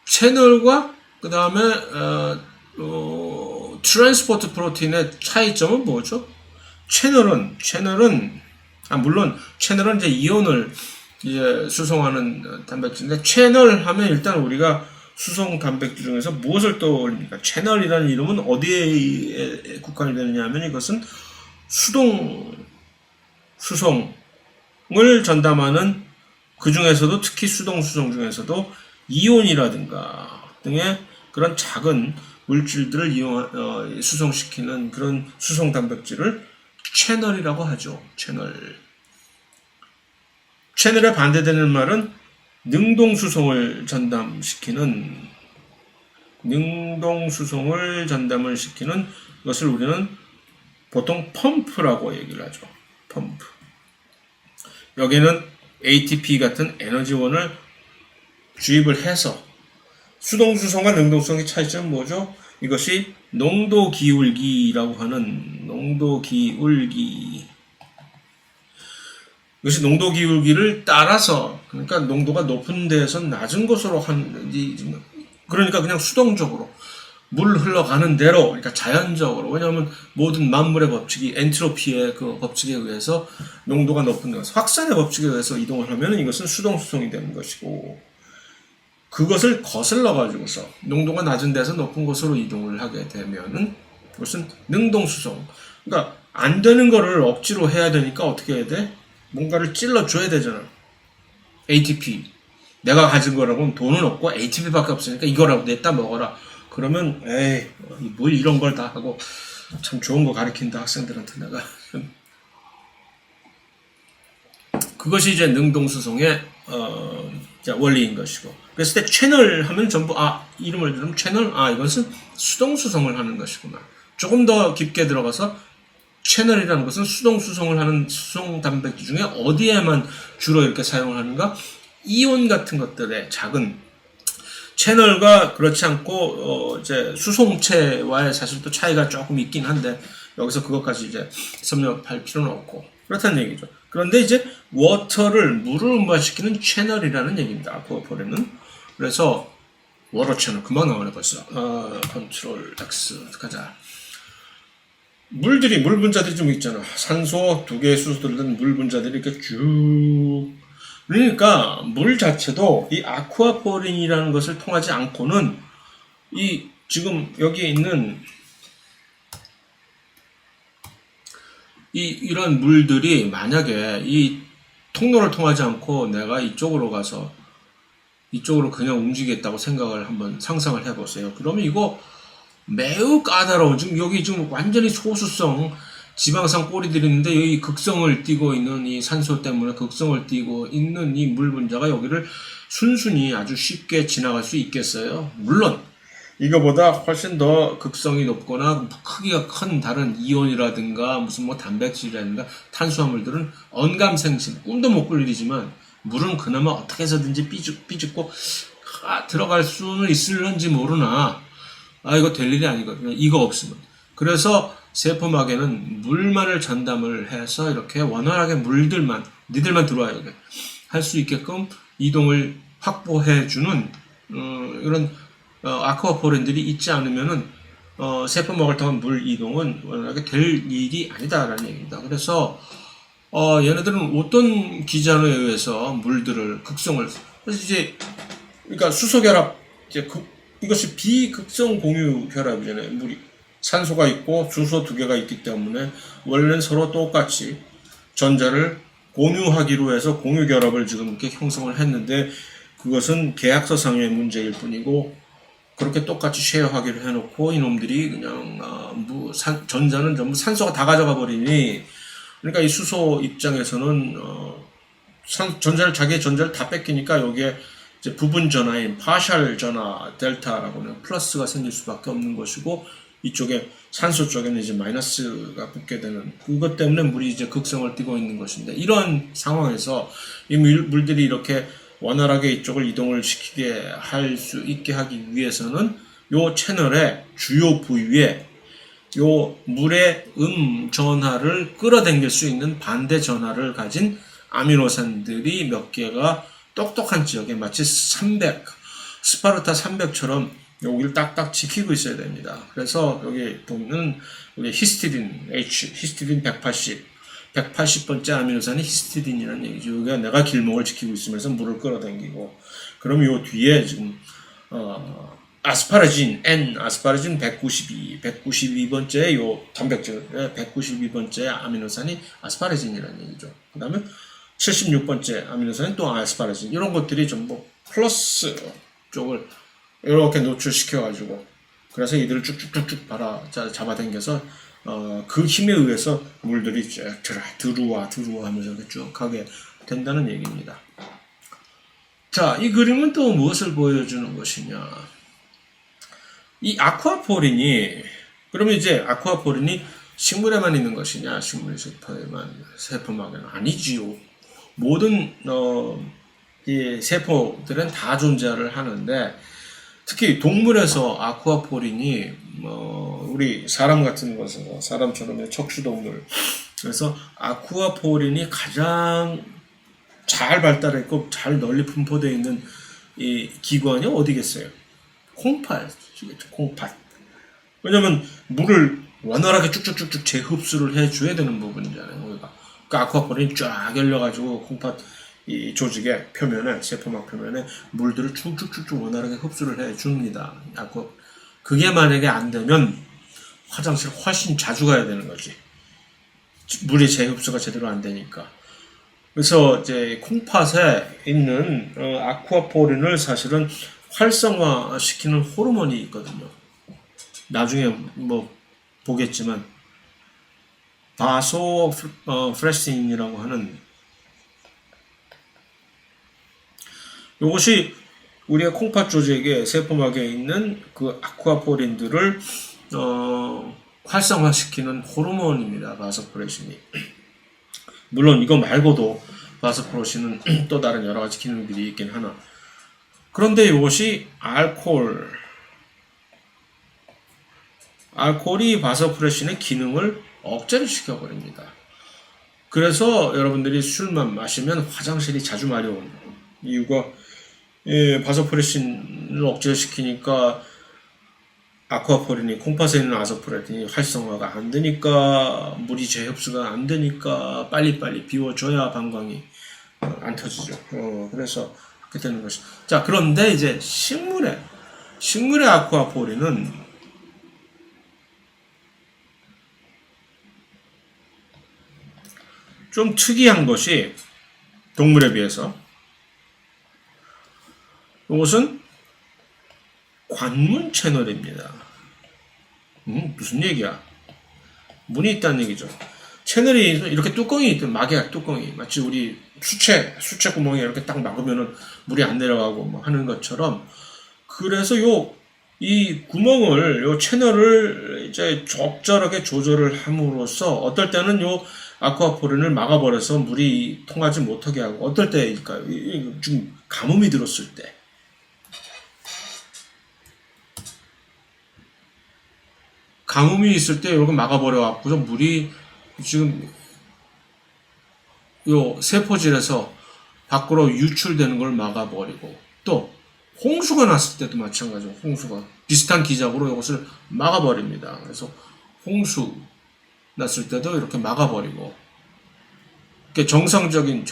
채널과 그 다음에 트랜스포트 프로틴의 차이점은 뭐죠? 채널은 물론 채널은 이제 이온을 이제 수송하는 단백질인데, 채널 하면 일단 우리가 수송 단백질 중에서 무엇을 떠올립니까? 채널이라는 이름은 어디에 국한이 되느냐 하면 이것은 수송을 전담하는, 그 중에서도 특히 수송 중에서도 이온이라든가 등의 그런 작은 물질들을 수송시키는 그런 수송 단백질을 채널이라고 하죠. 채널에 반대되는 말은 능동수송을 전담을 시키는 것을 우리는 보통 펌프라고 얘기를 하죠. 펌프. 여기는 ATP 같은 에너지원을 주입을 해서, 수동수송과 능동수송의 차이점은 뭐죠? 이것이 농도기울기라고 하는 이것이 농도기울기를 따라서, 그러니까 농도가 높은 데에서 낮은 곳으로 그러니까 그냥 수동적으로 물 흘러가는 대로, 그러니까 자연적으로, 왜냐하면 모든 만물의 법칙이 엔트로피의 그 법칙에 의해서 농도가 높은 데서 확산의 법칙에 의해서 이동을 하면 이것은 수동수송이 되는 것이고, 그것을 거슬러 가지고서 농도가 낮은 데서 높은 곳으로 이동을 하게 되면은 그것은 능동수송. 그러니까 안 되는 거를 억지로 해야 되니까 어떻게 해야 돼? 뭔가를 찔러줘야 되잖아. ATP. 내가 가진 거라고는 돈은 없고 ATP밖에 없으니까 이거라고 냈다 먹어라. 그러면 뭘 이런 걸 다 하고, 참 좋은 거 가르친다 학생들한테 내가. 그것이 이제 능동수송의 원리인 것이고, 그랬을 때 채널 하면 전부 이름을 들으면 채널, 이것은 수동수송을 하는 것이구나. 조금 더 깊게 들어가서 채널이라는 것은 수동수송을 하는 수송 단백질 중에 어디에만 주로 이렇게 사용을 하는가? 이온 같은 것들의 작은 채널과 그렇지 않고 이제 수송체와의 사실 또 차이가 조금 있긴 한데, 여기서 그것까지 이제 섭렵할 필요는 없고 그렇다는 얘기죠. 그런데 이제 물을 운반시키는 채널이라는 얘기입니다. 아쿠아포린은. 그래서 워터 채널 금방 나오네 벌써. 컨트롤 X 가자. 물 분자들이 좀 있잖아. 산소 2개의 수소들 든 물 분자들이 이렇게 쭉. 그러니까 물 자체도 이 아쿠아포린이라는 것을 통하지 않고는 지금 여기에 있는 이런 물들이 만약에 이 통로를 통하지 않고 내가 이쪽으로 가서 이쪽으로 그냥 움직이겠다고 생각을 한번 상상을 해보세요. 그러면 이거 매우 까다로운, 여기 지금 완전히 소수성 지방산 꼬리들이 있는데, 여기 극성을 띠고 있는 이 산소 때문에 극성을 띠고 있는 이 물 분자가 여기를 순순히 아주 쉽게 지나갈 수 있겠어요? 물론 이거보다 훨씬 더 극성이 높거나 크기가 큰 다른 이온이라든가 무슨 뭐 단백질이라든가 탄수화물들은 언감생심, 꿈도 못 꿀 일이지만 물은 그나마 어떻게 해서든지 삐죽고 들어갈 수는 있을런지 모르나 이거 될 일이 아니거든요. 이거 없으면. 그래서 세포막에는 물만을 전담을 해서 이렇게 원활하게 니들만 들어와야 할 수 있게끔 이동을 확보해주는 이런 아쿠아포린들이 있지 않으면은 세포막을 통한 물 이동은 원활하게 될 일이 아니다라는 얘기입니다. 그래서 얘네들은 어떤 기전에 의해서 물들을 극성을 그래서 이제 그러니까 수소 결합 이것이 비극성 공유 결합이잖아요. 물이 산소가 있고 수소 두 개가 있기 때문에 원래는 서로 똑같이 전자를 공유하기로 해서 공유 결합을 지금 이렇게 형성을 했는데 그것은 계약서상의 문제일 뿐이고 그렇게 똑같이 쉐어하기로 해놓고 이놈들이 그냥 전자는 전부 산소가 다 가져가 버리니 그러니까 이 수소 입장에서는 자기의 전자를 다 뺏기니까 여기에 이제 부분 전하인 파셜 전하 델타라고는 플러스가 생길 수밖에 없는 것이고 이쪽에 산소 쪽에는 이제 마이너스가 붙게 되는 그것 때문에 물이 이제 극성을 띠고 있는 것인데 이런 상황에서 이 물들이 이렇게 원활하게 이쪽을 이동을 시키게 할 수 있게 하기 위해서는 요 채널의 주요 부위에 요 물의 전하를 끌어당길 수 있는 반대 전하를 가진 아미노산들이 몇 개가 똑똑한 지역에 마치 스파르타 300처럼 여기를 딱딱 지키고 있어야 됩니다. 그래서 여기 보면 우리 히스티딘 180번째 아미노산이 히스티딘이라는 얘기죠. 여기가 내가 길목을 지키고 있으면서 물을 끌어당기고 그럼 요 뒤에 지금 아스파라진 192번째 요 단백질 192번째 아미노산이 아스파라진이라는 얘기죠. 그 다음에 76번째 아미노산이 또 아스파라진 이런 것들이 전부 플러스 쪽을 이렇게 노출시켜가지고 그래서 이들을 쭉쭉쭉쭉 잡아당겨서 그 힘에 의해서 물들이 들어와 하면서 이렇게 쭉 가게 된다는 얘기입니다. 자, 이 그림은 또 무엇을 보여주는 것이냐? 이 아쿠아포린이 그러면 이제 아쿠아포린이 식물에만 있는 것이냐? 식물 세포막에는 아니지요. 모든 이 세포들은 다 존재를 하는데 특히 동물에서 아쿠아포린이 우리 사람 같은 것은 사람처럼의 척추동물 그래서 아쿠아포린이 가장 잘 발달했고 잘 널리 분포되어 있는 이 기관이 어디겠어요? 콩팥이겠죠. 콩팥. 왜냐면 물을 원활하게 쭉쭉쭉쭉 재흡수를 해줘야 되는 부분이잖아요. 우리가. 그러니까 아쿠아포린이 쫙 열려가지고 콩팥 이 조직의 표면에 세포막 표면에 물들을 쭉쭉쭉쭉 원활하게 흡수를 해줍니다. 그게 만약에 안 되면 화장실 훨씬 자주 가야 되는 거지. 물의 재흡수가 제대로 안 되니까. 그래서 이제 콩팥에 있는 아쿠아포린을 사실은 활성화시키는 호르몬이 있거든요. 나중에 뭐 보겠지만 바소프레신이라고 하는 이것이 우리의 콩팥 조직의 세포막에 있는 그 아쿠아포린들을 활성화시키는 호르몬입니다. 바소프레신이. 물론 이거 말고도 바소프레신은 또 다른 여러 가지 기능들이 있긴 하나. 그런데 이것이 알코올이 바소프레신의 기능을 억제를 시켜버립니다. 그래서 여러분들이 술만 마시면 화장실이 자주 마려운 이유가 바소프레신을 억제시키니까 아쿠아포린이 콩팥에 있는 아소프레신이 활성화가 안 되니까 물이 재흡수가 안 되니까 빨리빨리 비워줘야 방광이 안 터지죠. 그래서 그렇게 되는 것이. 자, 그런데 이제 식물의 아쿠아포린은 좀 특이한 것이 동물에 비해서 이것은 관문 채널입니다. 무슨 얘기야? 문이 있다는 얘기죠. 채널이 이렇게 뚜껑이 있든 막이야 뚜껑이 마치 우리 수채 구멍에 이렇게 딱 막으면은 물이 안 내려가고 뭐 하는 것처럼 그래서 요 이 구멍을, 요 채널을 이제 적절하게 조절을 함으로써 어떨 때는 요 아쿠아포린을 막아버려서 물이 통하지 못하게 하고, 어떨 때일까요? 좀 가뭄이 들었을 때. 가뭄이 있을 때 이렇게 막아버려 갖고서 물이 지금 요 세포질에서 밖으로 유출되는 걸 막아버리고, 또 홍수가 났을 때도 마찬가지로 홍수가 비슷한 기작으로 이것을 막아버립니다. 그래서 홍수 났을 때도 이렇게 막아버리고, 정상적인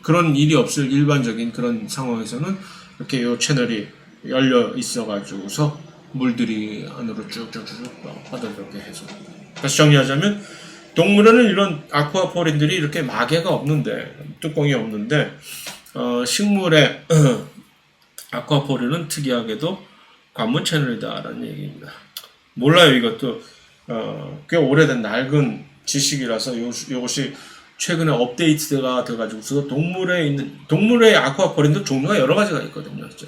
그런 일이 없을 일반적인 그런 상황에서는 이렇게 요 채널이 열려 있어가지고서 물들이 안으로 쭉쭉쭉 빠져들게 해서. 다시 정리하자면, 동물에는 이런 아쿠아포린들이 이렇게 마개가 없는데, 뚜껑이 없는데, 식물의 아쿠아포린은 특이하게도 관문 채널이다라는 얘기입니다. 몰라요, 이것도. 꽤 오래된 낡은 지식이라서 이것이 최근에 업데이트가 돼가지고서 동물의 아쿠아포린도 종류가 여러 가지가 있거든요. 이제.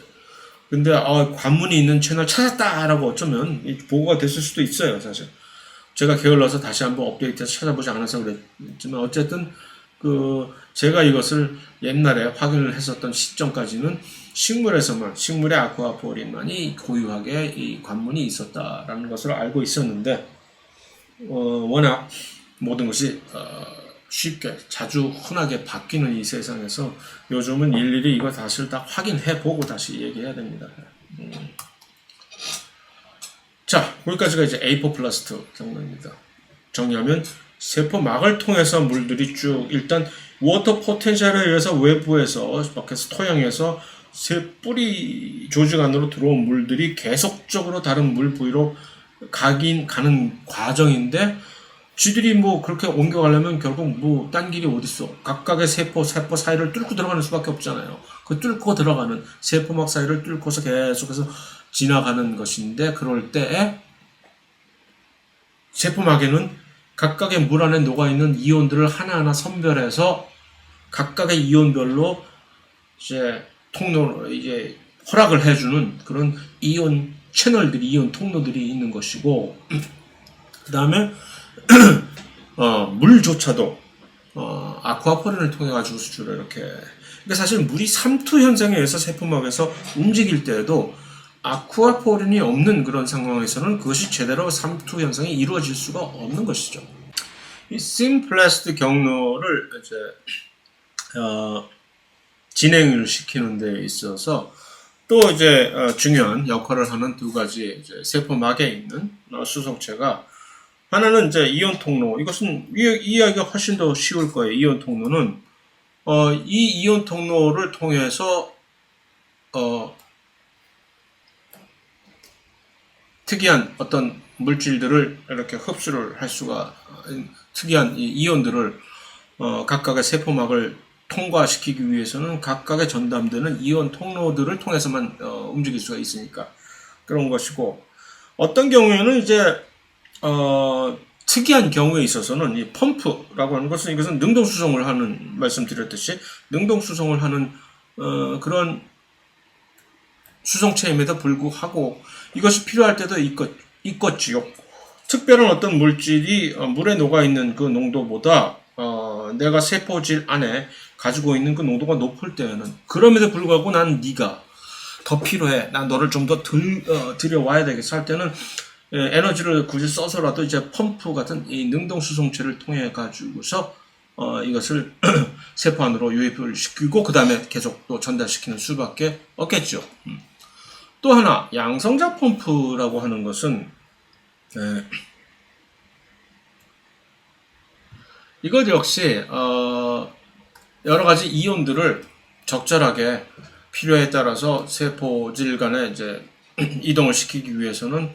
근데 관문이 있는 채널 찾았다라고 어쩌면 보고가 됐을 수도 있어요, 사실. 제가 게을러서 다시 한번 업데이트해서 찾아보지 않아서 그랬지만, 어쨌든 제가 이것을 옛날에 확인을 했었던 시점까지는 식물의 아쿠아포린만이 고유하게 이 관문이 있었다라는 것을 알고 있었는데, 워낙 모든 것이 쉽게 자주 흔하게 바뀌는 이 세상에서 요즘은 일일이 이거 다시 다 확인해보고 다시 얘기해야 됩니다. 자, 거기까지가 이제 에이포플라스트 경로입니다. 정리하면 세포막을 통해서 물들이 쭉 일단 워터 포텐셜에 의해서 외부에서 밖에서 토양에서 뿌리 조직 안으로 들어온 물들이 계속적으로 다른 물 부위로 가는 과정인데, 쥐들이 그렇게 옮겨가려면 결국 딴 길이 어딨어. 각각의 세포 사이를 뚫고 들어가는 수밖에 없잖아요. 그 뚫고 들어가는 세포막 사이를 뚫고서 계속해서 지나가는 것인데, 그럴 때에 세포막에는 각각의 물 안에 녹아있는 이온들을 하나하나 선별해서 각각의 이온별로 허락을 해주는 그런 이온 채널들이, 이온 통로들이 있는 것이고, 그 다음에 물조차도 아쿠아포린을 통해 가지고 주로 이렇게, 그러니까 사실 물이 삼투 현상에 의해서 세포막에서 움직일 때에도 아쿠아포린이 없는 그런 상황에서는 그것이 제대로 삼투 현상이 이루어질 수가 없는 것이죠. 이 심플레스트 경로를 이제 진행을 시키는 데 있어서 또 이제 중요한 역할을 하는 두 가지 이제 세포막에 있는 수성체가, 하나는 이제 이온 통로. 이것은 이해하기가 훨씬 더 쉬울 거예요. 이온 통로는 이 이온 통로를 통해서 특이한 어떤 물질들을 이렇게 흡수를 할 수가, 특이한 이온들을 각각의 세포막을 통과시키기 위해서는 각각의 전담되는 이온 통로들을 통해서만 움직일 수가 있으니까 그런 것이고, 어떤 경우에는 이제 특이한 경우에 있어서는 이 펌프라고 하는 것은, 이것은 능동 수송을 하는, 말씀드렸듯이 능동 수송을 하는 그런 수송체임에도 불구하고 이것이 필요할 때도 있겠지요. 특별한 어떤 물질이 물에 녹아있는 그 농도보다 내가 세포질 안에 가지고 있는 그 농도가 높을 때에는, 그럼에도 불구하고 난 네가 더 필요해, 난 너를 좀 더 들여와야 되겠어 할 때는 에너지를 굳이 써서라도 이제 펌프 같은 이 능동 수송체를 통해 가지고서 이것을 세포 안으로 유입을 시키고 그 다음에 계속 또 전달시키는 수밖에 없겠죠. 또 하나, 양성자 펌프라고 하는 것은 이것 역시 여러 가지 이온들을 적절하게 필요에 따라서 세포질 간에 이제 이동을 시키기 위해서는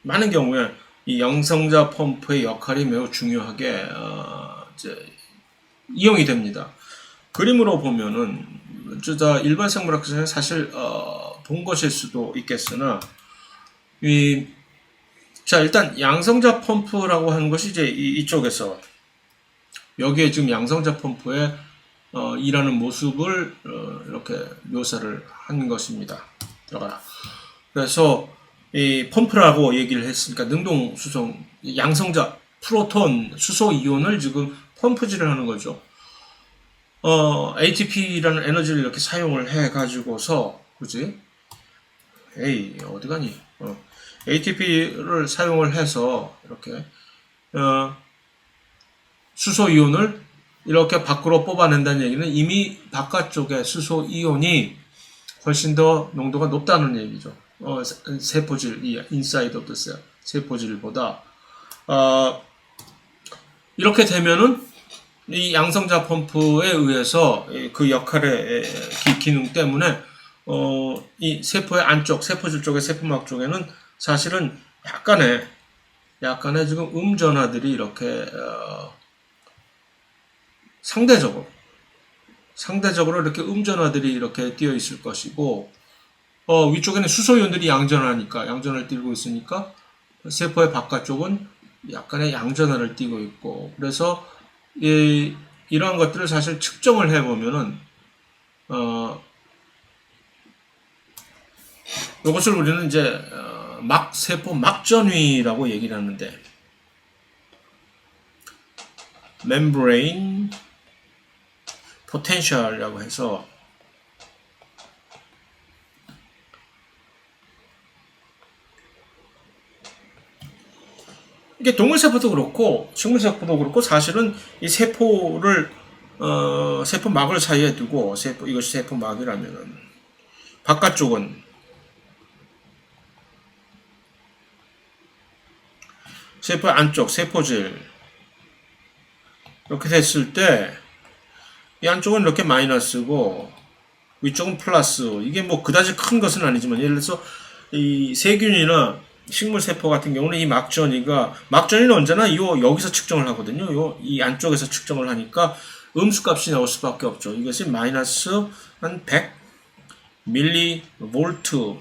많은 경우에 이 양성자 펌프의 역할이 매우 중요하게 이제 이용이 됩니다. 그림으로 보면은 일반 생물학에서는 사실 본 것일 수도 있겠으나, 자, 일단 양성자 펌프라고 하는 것이 이제 이쪽에서 여기에 지금 양성자 펌프의 일하는 모습을 이렇게 묘사를 한 것입니다. 들어가라. 그래서 이 펌프라고 얘기를 했으니까 능동 수송 양성자 프로톤 수소 이온을 지금 펌프질을 하는 거죠. ATP라는 에너지를 이렇게 사용을 해 가지고서 그지? 에이 어디 가니? ATP를 사용을 해서 이렇게 수소 이온을 이렇게 밖으로 뽑아낸다는 얘기는 이미 바깥쪽에 수소 이온이 훨씬 더 농도가 높다는 얘기죠. 세포질, 이 인사이드 오브 셀 세포질보다 이렇게 되면은 이 양성자 펌프에 의해서 그 역할의 기능 때문에 이 세포의 안쪽, 세포질 쪽의 세포막 쪽에는 사실은 약간의 지금 음전하들이 이렇게 상대적으로 이렇게 음전하들이 이렇게 띄어 있을 것이고 위쪽에는 수소이온들이 양전을 띄고 있으니까 세포의 바깥쪽은 약간의 양전하를 띄고 있고 그래서 이러한 것들을 사실 측정을 해보면은 이것을 우리는 이제 세포 막전위라고 얘기를 하는데 membrane potential이라고 해서 이게 동물세포도 그렇고 식물세포도 그렇고 사실은 이 세포를 세포막을 사이에 두고 이것이 세포막이라면은 바깥쪽은 세포 안쪽 세포질 이렇게 됐을 때 이 안쪽은 이렇게 마이너스고 위쪽은 플러스. 이게 뭐 그다지 큰 것은 아니지만 예를 들어서 이 세균이나 식물 세포 같은 경우는 이 막전이는 언제나 여기서 측정을 하거든요. 이 안쪽에서 측정을 하니까 음수값이 나올 수밖에 없죠. 이것이 마이너스 한 100 밀리볼트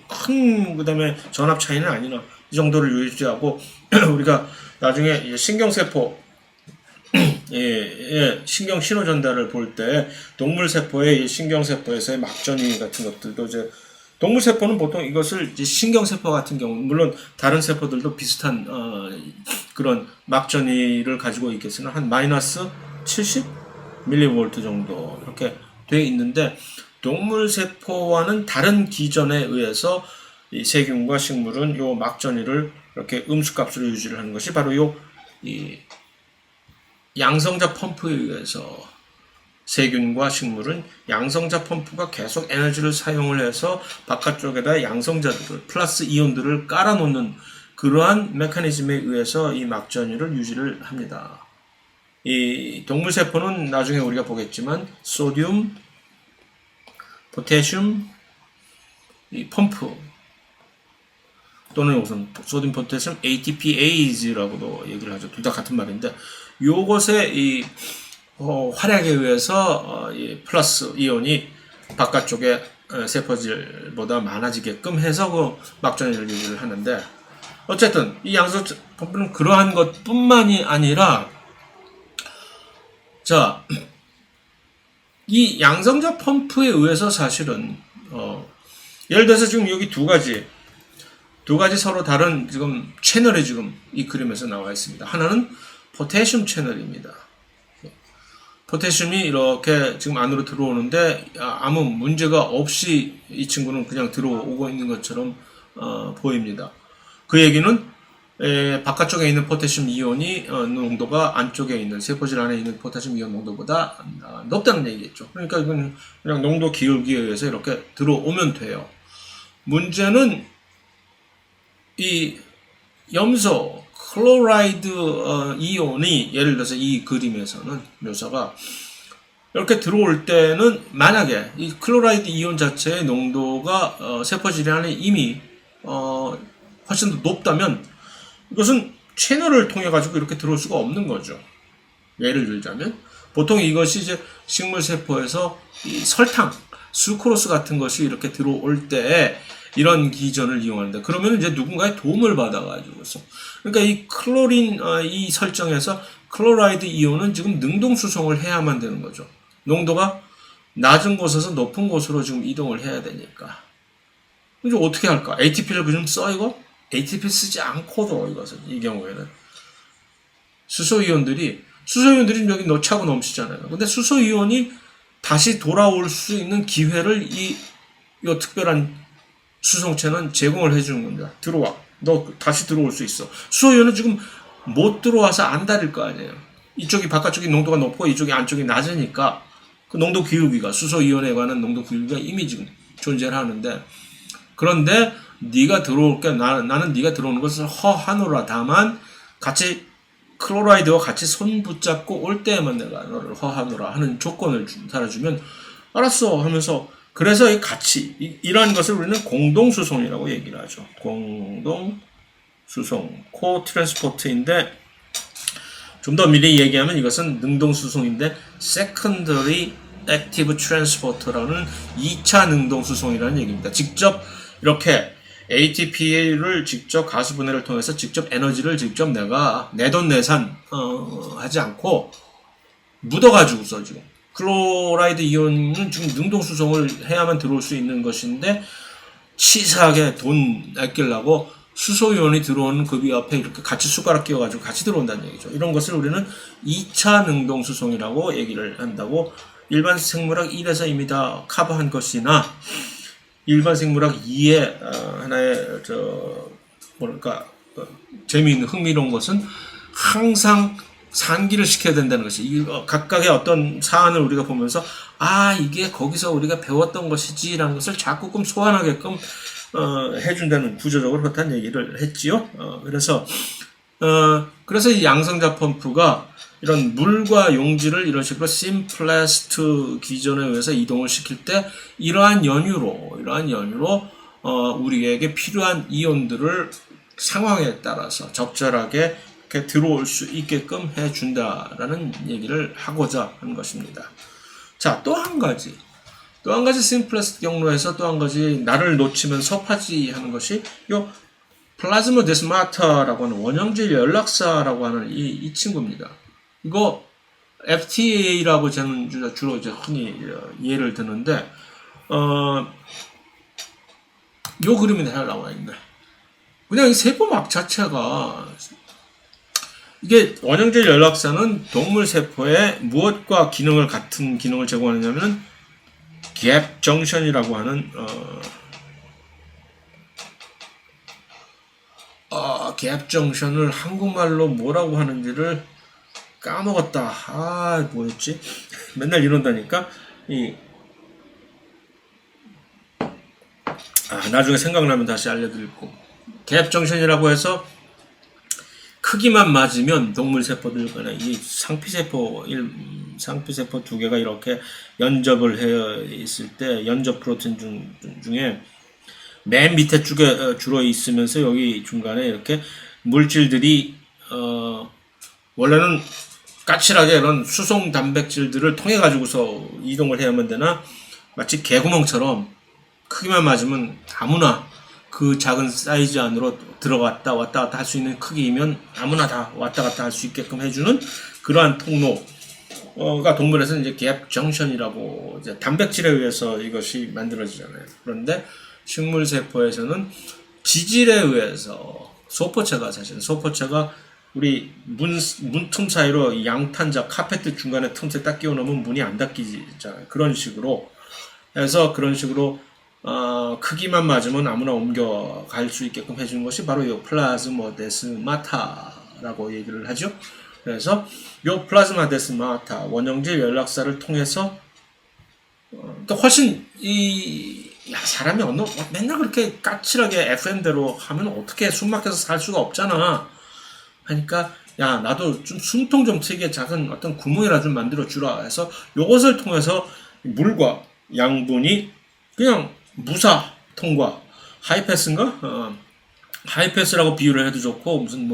그다음에 전압 차이는 아니나 이 정도를 유지하고 우리가 나중에 신경세포 신경 신호 전달을 볼 때 동물 세포의 신경 세포에서의 막전이 같은 것들도 이제 동물 세포는 보통 이것을 이제 신경 세포 같은 경우 물론 다른 세포들도 비슷한 그런 막전이를 가지고 있겠으나 한 마이너스 70 밀리볼트 정도 이렇게 돼 있는데 동물 세포와는 다른 기전에 의해서 이 세균과 식물은 요 막전이를 이렇게 음수값으로 유지를 하는 것이 바로 이 양성자 펌프에 의해서 세균과 식물은 양성자 펌프가 계속 에너지를 사용을 해서 바깥쪽에다 양성자들을 플러스 이온들을 깔아놓는 그러한 메커니즘에 의해서 이 막전이를 유지를 합니다. 이 동물세포는 나중에 우리가 보겠지만 소듐, 포타슘, 이 펌프 또는 우선 소듐, 포타슘, ATPase라고도 얘기를 하죠. 둘 다 같은 말인데 요것의 이 활약에 의해서 이 플러스 이온이 바깥쪽에 세포질보다 많아지게끔 해서 그 막전이를 유지를 하는데 어쨌든 이 양성자 펌프는 그러한 것뿐만이 아니라 자, 이 양성자 펌프에 의해서 사실은 예를 들어서 지금 여기 두 가지 서로 다른 지금 채널이 지금 이 그림에서 나와 있습니다. 하나는 포타슘 채널입니다. 포타슘이 이렇게 지금 안으로 들어오는데 아무 문제가 없이 이 친구는 그냥 들어오고 있는 것처럼 보입니다. 그 얘기는 바깥쪽에 있는 포타슘 이온이 농도가 안쪽에 있는 세포질 안에 있는 포타슘 이온 농도보다 높다는 얘기겠죠. 그러니까 이건 그냥 농도 기울기에 의해서 이렇게 들어오면 돼요. 문제는 이 염소 클로라이드 이온이 예를 들어서 이 그림에서는 묘사가 이렇게 들어올 때는 만약에 이 클로라이드 이온 자체의 농도가 세포질 안에 이미 훨씬 더 높다면 이것은 채널을 통해 가지고 이렇게 들어올 수가 없는 거죠. 예를 들자면 보통 이것이 이제 식물 세포에서 이 설탕, 수크로스 같은 것이 이렇게 들어올 때 이런 기전을 이용하는데 그러면 이제 누군가의 도움을 받아가지고서 그러니까 이 클로린 이 설정에서 클로라이드 이온은 지금 능동 수송을 해야만 되는 거죠. 농도가 낮은 곳에서 높은 곳으로 지금 이동을 해야 되니까 이제 어떻게 할까? ATP를 그냥 써 이거? ATP 쓰지 않고도 이것은 이 경우에는 수소이온들이 여기 차고 넘치잖아요. 근데 수소이온이 다시 돌아올 수 있는 기회를 이 특별한 수송체는 제공을 해주는 겁니다. 들어와. 너 다시 들어올 수 있어. 수소이온은 지금 못 들어와서 안 다릴 거 아니에요. 이쪽이 바깥쪽이 농도가 높고 이쪽이 안쪽이 낮으니까 그 농도 기울기가 수소이온에 관한 농도 기울기가 이미 지금 존재를 하는데 그런데 네가 들어올게 나는 네가 들어오는 것을 허하노라. 다만 같이 클로라이드와 같이 손 붙잡고 올 때에만 내가 너를 허하노라 하는 조건을 달아주면 알았어 하면서 그래서 이 같이 이러한 것을 우리는 공동수송이라고 얘기를 하죠. 공동수송 코트랜스포트인데 좀 더 미리 얘기하면 이것은 능동수송인데 secondary active transport라는 2차 능동수송이라는 얘기입니다. 직접 이렇게 ATP를 직접 가수분해를 통해서 직접 에너지를 직접 내가 내돈내산 하지 않고 묻어가지고서 지금 클로라이드 이온은 지금 능동수송을 해야만 들어올 수 있는 것인데 치사하게 돈 아끼려고 수소이온이 들어오는 그 옆에 이렇게 같이 숟가락 끼워가지고 같이 들어온다는 얘기죠. 이런 것을 우리는 2차 능동수송이라고 얘기를 한다고 일반 생물학 1에서 이미 다 커버한 것이나 일반 생물학 2의 하나의 재미있는 흥미로운 것은 항상 상기를 시켜야 된다는 것이 각각의 어떤 사안을 우리가 보면서 이게 거기서 우리가 배웠던 것이지라는 것을 자꾸끔 소환하게끔 해준다는 구조적으로 그렇다는 얘기를 했지요. 그래서 이 양성자 펌프가 이런 물과 용질을 이런 식으로 심플레스트 기전에 의해서 이동을 시킬 때 이러한 연유로 우리에게 필요한 이온들을 상황에 따라서 적절하게 이렇게 들어올 수 있게끔 해준다라는 얘기를 하고자 하는 것입니다. 자, 또 한 가지 심플레스트 경로에서 또 한 가지 나를 놓치면 섭하지 하는 것이 요 플라즈모데스마타라고 하는 원형질 연락사라고 하는 이 친구입니다. 이거 FTA라고 저는 주로 흔히 예를 드는데 요 그림이 잘 나와 있네. 그냥 이 세포막 자체가 이게 원형질 연락사는 동물 세포에 무엇과 같은 기능을 제공하느냐면 갭 정션이라고 하는 갭 정션을 한국말로 뭐라고 하는지를 까먹었다. 뭐였지? 맨날 이런다니까. 나중에 생각나면 다시 알려드리고. 갭 정션이라고 해서 크기만 맞으면 동물 세포들 간에 이 상피세포 두 개가 이렇게 연접을 해 있을 때 연접 프로틴 중에 맨 밑에 쪽에 주로 있으면서 여기 중간에 이렇게 물질들이 원래는 까칠하게 이런 수송 단백질들을 통해 가지고서 이동을 해야만 되나 마치 개구멍처럼 크기만 맞으면 아무나 그 작은 사이즈 안으로 들어갔다 왔다 갔다 할 수 있는 크기이면 아무나 다 왔다 갔다 할 수 있게끔 해주는 그러한 통로가 동물에서는 이제 갭 정션이라고 이제 단백질에 의해서 이것이 만들어지잖아요. 그런데 식물 세포에서는 지질에 의해서 소포체가 우리 문틈 사이로 양탄자 카페트 중간에 틈새 딱 끼워 놓으면 문이 안 닫히잖아요. 그런 식으로 해서 크기만 맞으면 아무나 옮겨갈 수 있게끔 해주는 것이 바로 이 플라즈모데스마타라고 얘기를 하죠. 그래서 이 플라즈모데스마타 원형질 연락사를 통해서 또 훨씬 사람이 맨날 그렇게 까칠하게 FM대로 하면 어떻게 숨 막혀서 살 수가 없잖아. 하니까 나도 좀 숨통 좀 트이게 작은 어떤 구멍이라 좀 만들어 주라 해서 요것을 통해서 물과 양분이 그냥 무사 통과 하이패스인가? 하이패스라고 비유를 해도 좋고 무슨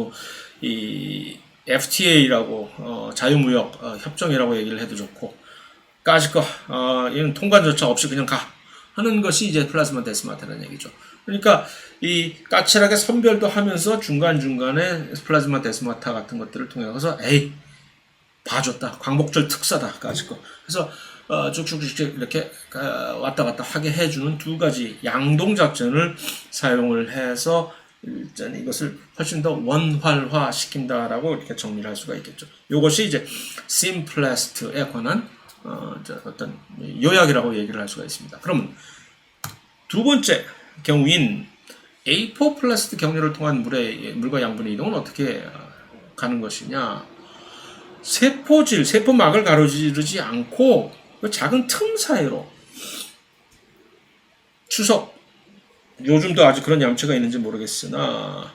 FTA라고 자유무역 협정이라고 얘기를 해도 좋고 까짓 거 얘는 통관조차 없이 그냥 가 하는 것이 이제 플라즈모데스마타라는 얘기죠. 그러니까 이 까칠하게 선별도 하면서 중간중간에 플라즈모데스마타 같은 것들을 통해서 봐줬다. 광복절 특사다. 까짓 거. 그래서 쭉쭉쭉 이렇게 왔다 갔다 하게 해주는 두 가지 양동 작전을 사용을 해서 일단 이것을 훨씬 더 원활화 시킨다라고 이렇게 정리를 할 수가 있겠죠. 이것이 이제 simplest에 관한 어떤 요약이라고 얘기를 할 수가 있습니다. 그러면 두 번째 경우인 apoplast 경로를 통한 물과 양분의 이동은 어떻게 가는 것이냐? 세포막을 가로지르지 않고 그 작은 틈 사이로 요즘도 아직 그런 얌체가 있는지 모르겠으나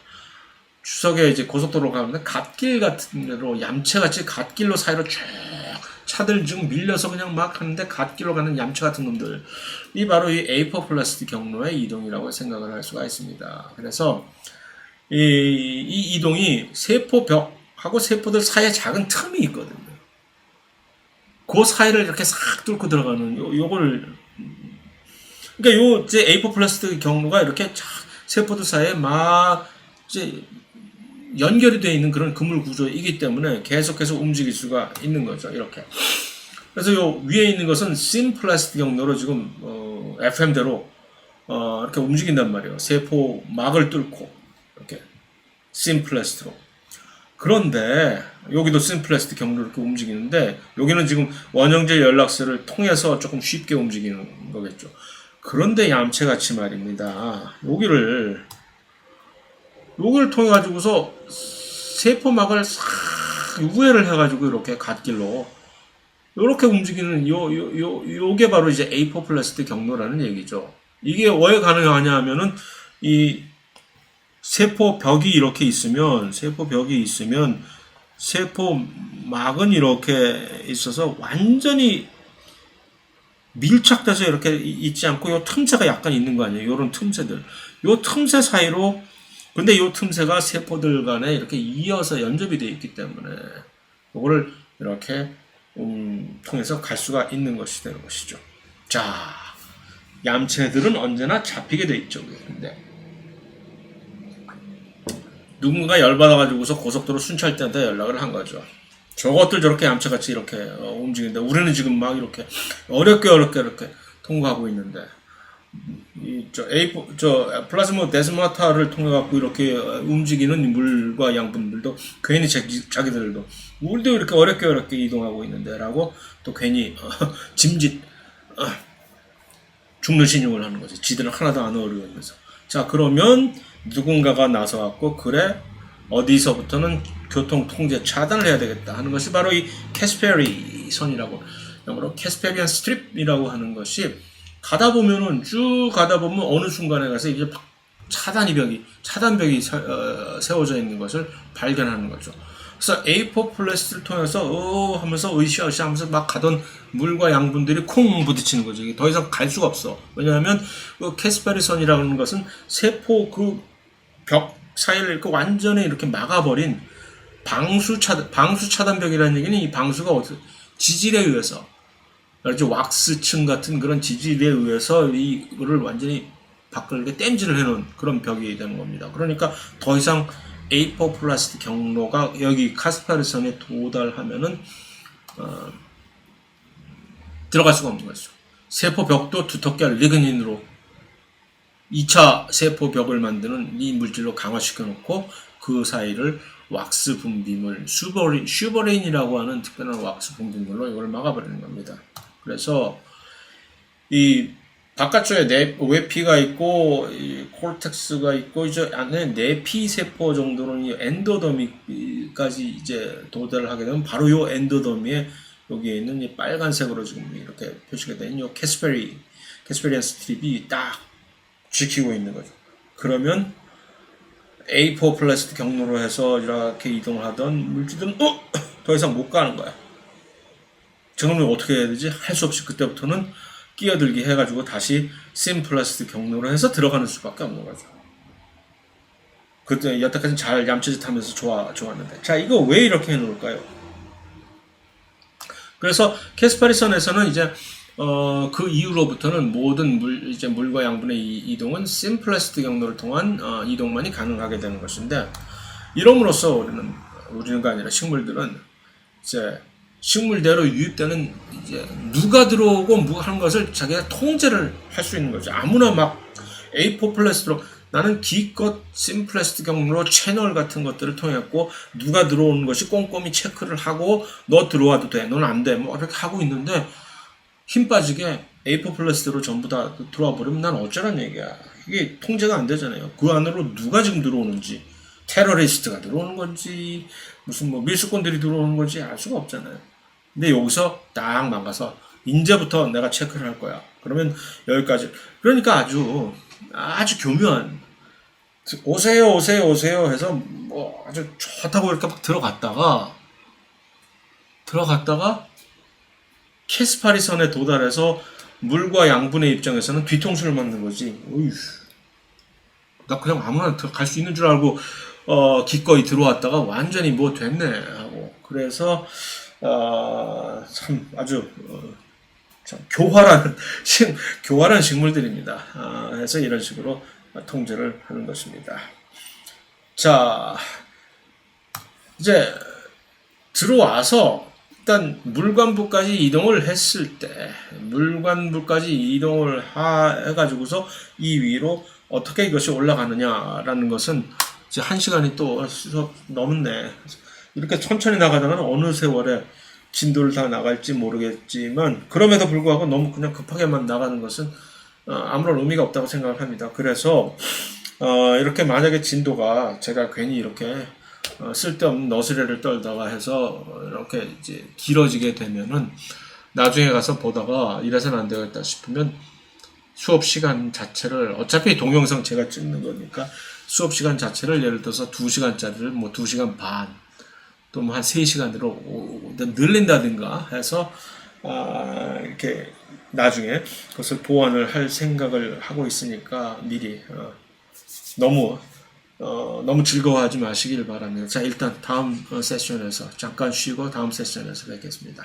추석에 이제 고속도로 가는데 갓길 같은 데로 얌체같이 갓길로 사이로 쭉 차들 좀 밀려서 그냥 막 하는데 갓길로 가는 얌체 같은 놈들, 이 바로 이 apoplast 경로의 이동이라고 생각을 할 수가 있습니다. 그래서 이 이동이 세포벽하고 세포들 사이에 작은 틈이 있거든요. 그 사이를 이렇게 싹 뚫고 들어가는 요걸, 그러니까 요 이제 apoplast 경로가 이렇게 세포들 사이에 막 이제 연결이 되어 있는 그런 그물 구조이기 때문에 계속해서 움직일 수가 있는 거죠. 이렇게. 그래서 요 위에 있는 것은 simplest 경로로 지금 FM대로 이렇게 움직인단 말이에요. 세포막을 뚫고 이렇게 simplest로. 그런데 여기도 simplest 경로로 이렇게 움직이는데 여기는 지금 원형질 연락선을 통해서 조금 쉽게 움직이는 거겠죠. 그런데 얌체같이 말입니다. 여기를 통해 가지고서 세포막을 싹 우회를 해가지고 이렇게 갓길로 이렇게 움직이는 요게 바로 이제 apoplast 경로라는 얘기죠. 이게 왜 가능하냐 하면은 이 세포벽이 있으면 세포막은 이렇게 있어서 완전히 밀착돼서 이렇게 있지 않고 요 틈새가 약간 있는 거 아니에요. 요런 틈새들. 요 틈새 사이로, 근데 요 틈새가 세포들 간에 이렇게 이어서 연접이 되어 있기 때문에 요거를 이렇게 통해서 갈 수가 있는 것이 되는 것이죠. 자, 얌체들은 언제나 잡히게 돼 있죠. 근데 누군가 열받아가지고서 고속도로 순찰대한테 연락을 한 거죠. 저것들 저렇게 얌체같이 이렇게 움직이는데 우리는 지금 막 이렇게 어렵게 통과하고 있는데 플라즈모데스마타를 통해 갖고 이렇게 움직이는 물과 양분들도 괜히 자기들도 우리도 이렇게 어렵게 이동하고 있는데라고 또 괜히 짐짓 죽는 신용을 하는 거지. 지들은 하나도 안 어려우면서. 자, 그러면 누군가가 나서 갖고 그래 어디서부터는 교통 통제 차단을 해야 되겠다 하는 것이 바로 이 캐스페리 선이라고, 영어로 캐스페리안 스트립이라고 하는 것이 쭉 가다 보면 어느 순간에 가서 이제 차단벽이 세워져 있는 것을 발견하는 거죠. 그래서 apoplast를 통해서 하면서 으쌰으쌰 하면서 막 가던 물과 양분들이 콩 부딪히는 거죠. 이게 더 이상 갈 수가 없어. 왜냐하면 그 캐스페리 선이라는 것은 세포 그 벽 사이를 이렇게 완전히 이렇게 막아버린 방수 차단벽이라는 얘기는 이 방수가 지질에 의해서, 왁스층 같은 그런 지질에 의해서 이거를 완전히 밖을 이렇게 땜질을 해놓은 그런 벽이 되는 겁니다. 그러니까 더 이상 apoplast 경로가 여기 카스파르선에 도달하면은 들어갈 수가 없는 거죠. 세포벽도 두텁게 할 리그닌으로 2차 세포벽을 만드는 이 물질로 강화시켜 놓고 그 사이를 왁스 분비물, 슈버레인이라고 하는 특별한 왁스 분비물로 이걸 막아버리는 겁니다. 그래서 이 바깥쪽에 외피가 있고 이 콜텍스가 있고 이제 안에 내피 세포 정도는 이 엔도더미까지 이제 도달을 하게 되면 바로 요 엔도더미에 여기에 있는 이 빨간색으로 지금 이렇게 표시가 된 요 캐스페리안 스트립이 딱 지키고 있는 거죠. 그러면 apoplast 경로로 해서 이렇게 이동을 하던 물질들은 더 이상 못 가는 거야. 저놈을 어떻게 해야 되지? 할 수 없이 그때부터는 끼어들기 해가지고 다시 simplest 경로로 해서 들어가는 수밖에 없는 거죠. 그때 여태까지 잘 얌체짓하면서 좋았는데, 자, 이거 왜 이렇게 해놓을까요? 그래서 캐스파리선에서는 이제 그 이후로부터는 모든 물과 양분의 이동은 simplest 경로를 통한 이동만이 가능하게 되는 것인데, 이름으로써 우리는가 아니라 식물들은 이제 식물대로 유입되는 이제 누가 들어오고 뭐 하는 것을 자기가 통제를 할 수 있는 거죠. 아무나 막 A4 플래스로 나는 기껏 심플레스트 경로로 채널 같은 것들을 통했고 누가 들어오는 것이 꼼꼼히 체크를 하고 너 들어와도 돼, 넌 안 돼, 뭐 이렇게 하고 있는데 힘 빠지게 A4 플래스로 전부 다 들어와 버리면 난 어쩌란 얘기야. 이게 통제가 안 되잖아요. 그 안으로 누가 지금 들어오는지, 테러리스트가 들어오는 건지 무슨 뭐 밀수꾼들이 들어오는 건지 알 수가 없잖아요. 근데 여기서 딱 나가서 이제부터 내가 체크를 할 거야. 그러면 여기까지. 그러니까 아주 교묘한 오세요 오세요 오세요 해서 뭐 아주 좋다고 이렇게 막 들어갔다가 캐스파리선에 도달해서 물과 양분의 입장에서는 뒤통수를 맞는 거지. 어휴, 나 그냥 아무나 갈 수 있는 줄 알고 기꺼이 들어왔다가 완전히 뭐 됐네 하고. 그래서 참 아주 참 교활한 식물들입니다. 그래서 이런 식으로 통제를 하는 것입니다. 자, 이제 들어와서 일단 물관부까지 이동을 했을 때 물관부까지 이동을 해가지고서 이 위로 어떻게 이것이 올라가느냐라는 것은 이제 1시간이 또 수업 넘네. 이렇게 천천히 나가다가는 어느 세월에 진도를 다 나갈지 모르겠지만 그럼에도 불구하고 너무 그냥 급하게만 나가는 것은 아무런 의미가 없다고 생각을 합니다. 그래서 이렇게 만약에 진도가 제가 괜히 이렇게 쓸데없는 너스레를 떨다가 해서 이렇게 이제 길어지게 되면은 나중에 가서 보다가 이래서는 안 되겠다 싶으면 수업 시간 자체를 어차피 동영상 제가 찍는 거니까 수업 시간 자체를 예를 들어서 2시간짜리를 뭐 2시간 반 또 뭐 한 3시간으로 늘린다든가 해서 이렇게 나중에 그것을 보완을 할 생각을 하고 있으니까 미리 너무 즐거워하지 마시길 바랍니다. 자, 일단 다음 세션에서 잠깐 쉬고 다음 세션에서 뵙겠습니다.